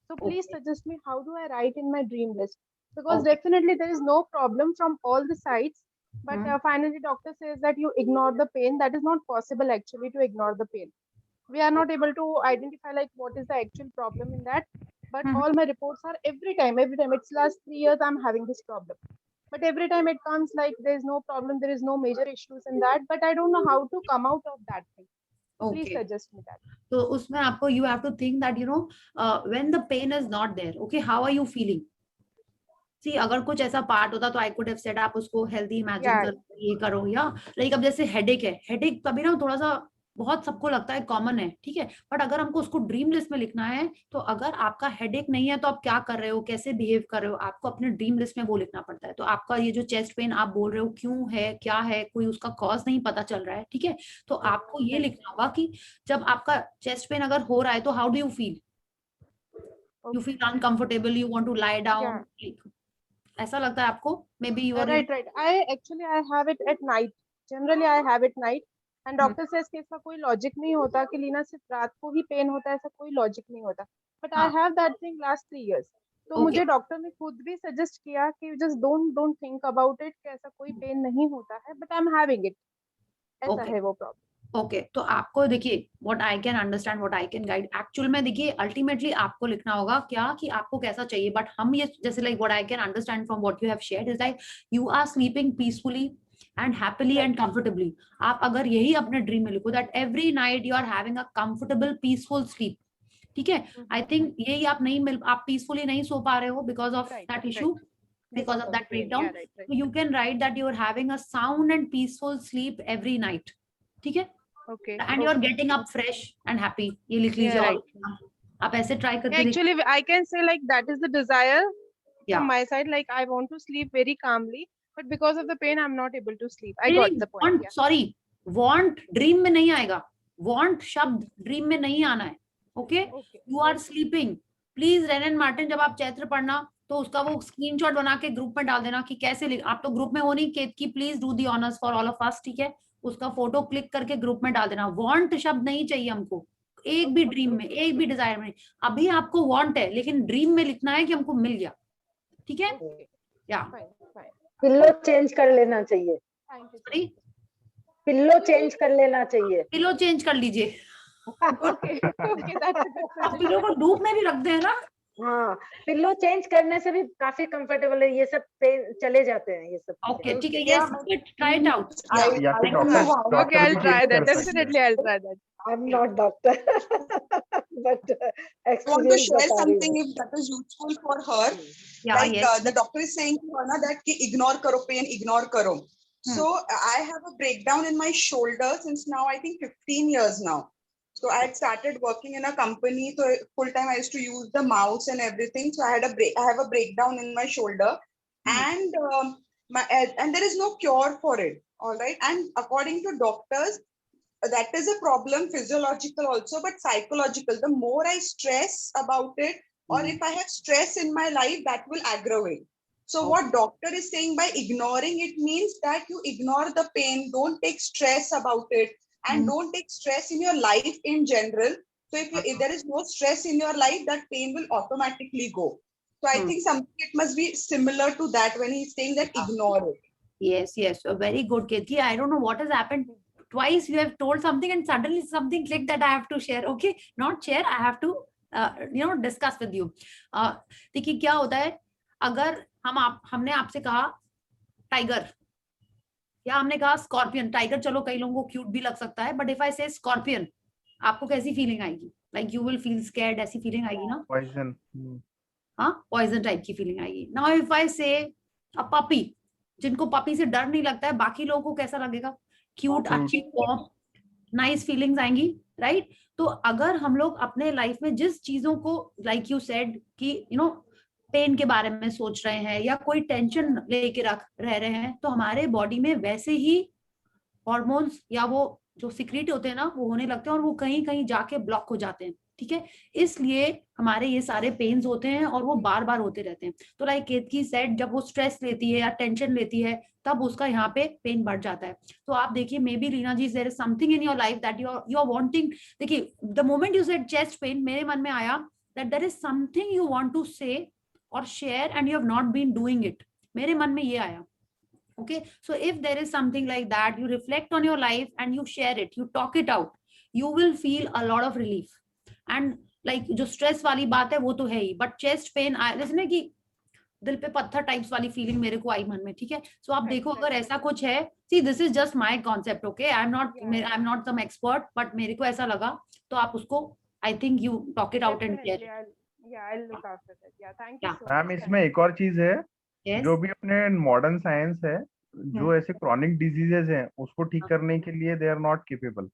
So please suggest me how do I write in my dream list, because definitely there is no problem from all the sides, but finally doctor says that you ignore the pain. That is not possible actually, to ignore the pain. We are not able to identify like what is the actual problem in that, but all my reports are every time it's last 3 years I'm having this problem, but every time it comes like there is no problem, there is no major issues in that, but I don't know how to come out of that thing. Please suggest me that. So उसमें आपको you have to think that when the pain is not there, okay, how are you feeling? See, अगर कुछ ऐसा part होता तो I could have said आप उसको healthy imagine करो, ये करो, या लाइक अब जैसे हेडेक है, हेडेक कभी ना थोड़ा सा बहुत सबको लगता है कॉमन है, ठीक है, बट अगर हमको उसको ड्रीम लिस्ट में लिखना है तो अगर आपका हेडेक नहीं है तो आप क्या कर रहे हो, कैसे बिहेव कर रहे हो, आपको अपने ड्रीम लिस्ट में वो लिखना पड़ता है। तो आपका ये जो चेस्ट पेन आप बोल रहे हो क्यों है, क्या है, कोई उसका कॉज नहीं पता चल रहा है, ठीक है, तो आपको ये लिखना होगा कि जब आपका चेस्ट पेन अगर हो रहा है तो how do you feel, you feel uncomfortable, you want to lie down, ऐसा लगता है आपको, maybe you are right I have it at night, generally I have it night and doctor says कि इसका कोई लॉजिक नहीं होता कि लीना सिर्फ रात को ही पेन होता है, ऐसा कोई लॉजिक नहीं होता, but I have that thing last 3 years। तो मुझे डॉक्टर ने खुद भी सजेस्ट किया कि just don't think about it कि ऐसा कोई पेन नहीं होता है, but I am having it, ऐसा है वो प्रॉब्लम। ओके तो आपको देखिए what I can understand, what I can guide, actual में देखिए अल्टीमेटली आपको लिखना होगा क्या कि आपको कैसा चाहिए, बट हम ये जैसे like what I can understand from what you have shared is like you are sleeping peacefully and happily and comfortably. आप अगर यही अपने ड्रीम में लिखो that every night you are having a comfortable peaceful sleep, ठीक है, I think यही आप पीसफुली नहीं सो पा रहे हो because of that issue, because of that breakdown, so you can write that you are having a sound and peaceful sleep every night, ठीक है, and you are getting up fresh and happy, ये लिख लीजिए आप ऐसे try करके actually I can say like that is the desire from my side, like I want to sleep very calmly but because of the pain I'm not able to sleep। I got the point। sorry want dream में नहीं आएगा, want शब्द dream में नहीं आना है, okay, you are sleeping। Please Renan Martin जब आप चैत्र पढ़ना तो उसका वो स्क्रीनशॉट बना के ग्रुप में डाल देना कि कैसे आप तो ग्रुप में हो नहीं, केत की please do the honours for all of us, ठीक है, उसका फोटो क्लिक करके ग्रुप में डाल देना। वांट शब्द नहीं चाहिए हमको एक भी ड्रीम में, एक भी डिजायर में। अभी आपको वांट है लेकिन ड्रीम में लिखना है कि हमको मिल गया, ठीक है, या पिल्लो चेंज कर लेना चाहिए, पिल्लो चेंज कर लेना चाहिए, पिल्लो चेंज कर लीजिए पिल्लो को धूप में भी रखते हैं ना, हाँ पिल्लो चेंज करने से भी काफी कंफर्टेबल है, ये सब पेन चले जाते हैं ये सब। ओके ठीक है, yes try it out, okay I will try that, definitely I will try that. I am not doctor but I want to share something if that is useful for her, like the doctor is saying to her na that ki ignore karo pain, ignore karo, so I have a breakdown in my shoulder since now I think 15 years now. So I had started working in a company, so full time I used to use the mouse and everything. So I have a breakdown in my shoulder, and and there is no cure for it. All right, and according to doctors, that is a problem, physiological also, but psychological. The more I stress about it, or if I have stress in my life, that will aggravate. So what doctor is saying by ignoring it means that you ignore the pain, don't take stress about it. And don't take stress in your life in general. So if there is no stress in your life, that pain will automatically go. So I think something it must be similar to that when he's saying that ignore it. Yes, very good, Ketki. I don't know what has happened. Twice you have told something and suddenly something clicked that I have to share. Okay, not share, I have to discuss with you. देखिए क्या होता है, अगर हमने आपसे कहा tiger या हमने कहा स्कॉर्पियन, टाइगर चलो कई लोगों को क्यूट भी लग सकता है, बट इफ आई से स्कॉर्पियन आपको कैसी फीलिंग आएगी, like you will feel scared, ऐसी फीलिंग आएगी ना, पॉइजन, हाँ पॉइजन टाइप की फीलिंग आएगी। नाउ इफ आई से अ पपी, जिनको पपी से डर नहीं लगता है, बाकी लोगों को कैसा लगेगा, क्यूट, अच्छी, नाइस फीलिंग्स आएंगी, राइट। तो अगर हम लोग अपने लाइफ में जिस चीजों को लाइक यू सेड कि पेन के बारे में सोच रहे हैं या कोई टेंशन लेके रह रहे हैं, तो हमारे बॉडी में वैसे ही हॉर्मोन्स या वो जो सिक्रीट होते हैं ना वो होने लगते हैं और वो कहीं कहीं जाके ब्लॉक हो जाते हैं, ठीक है, इसलिए हमारे ये सारे पेन्स होते हैं और वो बार बार होते रहते हैं। तो लाइक केतकी सेड, जब वो स्ट्रेस लेती है या टेंशन लेती है तब उसका यहाँ पे पेन बढ़ जाता है। तो आप देखिए may be Reena ji, there is something in your life that you are wanting, देखिए the moment you said chest pain, मेरे मन में आया that there is something you want to say or share and you have not been doing it, मेरे मन में ये आया। Okay, so if there is something like that, you reflect on your life and you share it, you talk it out, you will feel a lot of relief. And like जो stress वाली बात है वो तो है ही, but chest pain जैसे ना कि दिल पे पत्थर टाइप्स वाली फीलिंग मेरे को आई मन में, ठीक है। सो आप देखो अगर ऐसा कुछ है, see this is just my concept, okay, I'm not some expert, but मेरे को ऐसा लगा, तो आप उसको I think you talk it out and share it. Yeah, I'll look after that. Yeah, thank you so much. Ma'am इसमें एक और चीज है, जो भी अपने मॉडर्न साइंस है, जो ऐसे क्रॉनिक डिजीजेस हैं उसको ठीक करने के लिए दे आर नॉट केपेबल।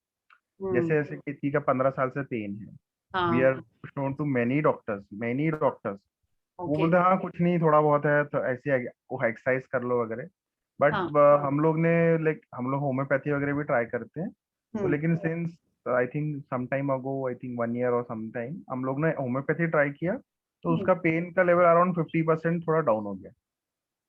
जैसे ऐसे किसी का 15 साल से पेन है, we are shown to many doctors वो बोलते हैं हाँ कुछ नहीं, थोड़ा बहुत है तो ऐसे वो एक्सरसाइज कर लो वगैरह। बट हम लोग ने हम लोग होम्योपैथी वगैरह भी ट्राई करते हैं, तो लेकिन since I think some time ago, I think 1 year और सम टाइम हम लोग ने होम्योपैथी ट्राई किया, तो उसका पेन का लेवल अराउंड 50% थोड़ा डाउन हो गया,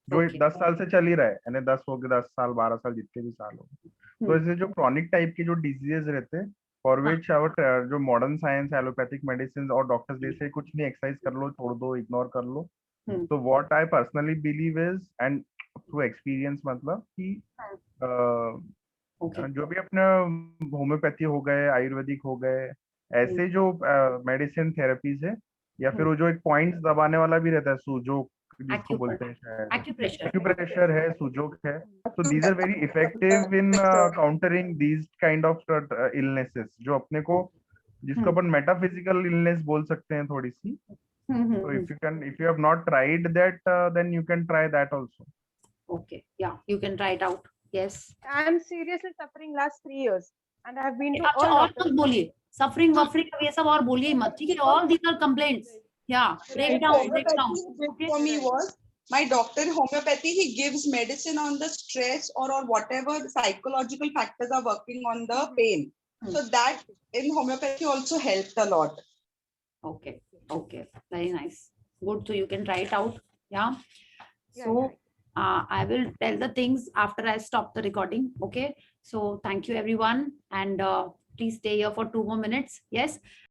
जो 10 साल से चल ही रहा है, यानी 10 हो गए, 10 साल 12 साल जितने भी साल हो गए। तो ऐसे जो क्रॉनिक टाइप के जो डिजीजेस रहते हैं, फॉर विच आवर जो मॉडर्न साइंस, एलोपैथिक मेडिसिन और डॉक्टर्स जैसे कुछ नहीं, एक्सरसाइज कर लो, छोड़ दो, इग्नोर कर लो। तो what I personally believe is, and through experience, मतलब कि जो भी अपना होम्योपैथी हो गए, आयुर्वेदिक हो गए, ऐसे जो मेडिसिन थेरेपीज है, या फिर वो जो एक पॉइंट्स दबाने वाला भी रहता है, सूजोक जिसको बोलते हैं, शायद एक्यूप्रेशर है, सूजोक है, तो these are very effective in countering these kind of illnesses, जो अपने को, जिसको अपन मेटाफिजिकल इलनेस बोल सकते हैं थोड़ी सी। So if you have not tried that, then you can try that also. Okay, yeah, you can try it out. Yes. I am seriously suffering last 3 years, and I have been to all doctors. बोलिए, suffering ये सब और बोलिए मत, ठीक है? All these are complaints. Yeah, break down. For me was my doctor in homeopathy. He gives medicine on the stress or whatever psychological factors are working on the pain. So that in homeopathy also helped a lot. Okay. Okay, very nice. Good. So you can try it out. Yeah. So I will tell the things after I stop the recording. Okay. So thank you everyone, and please stay here for 2 more minutes. Yes.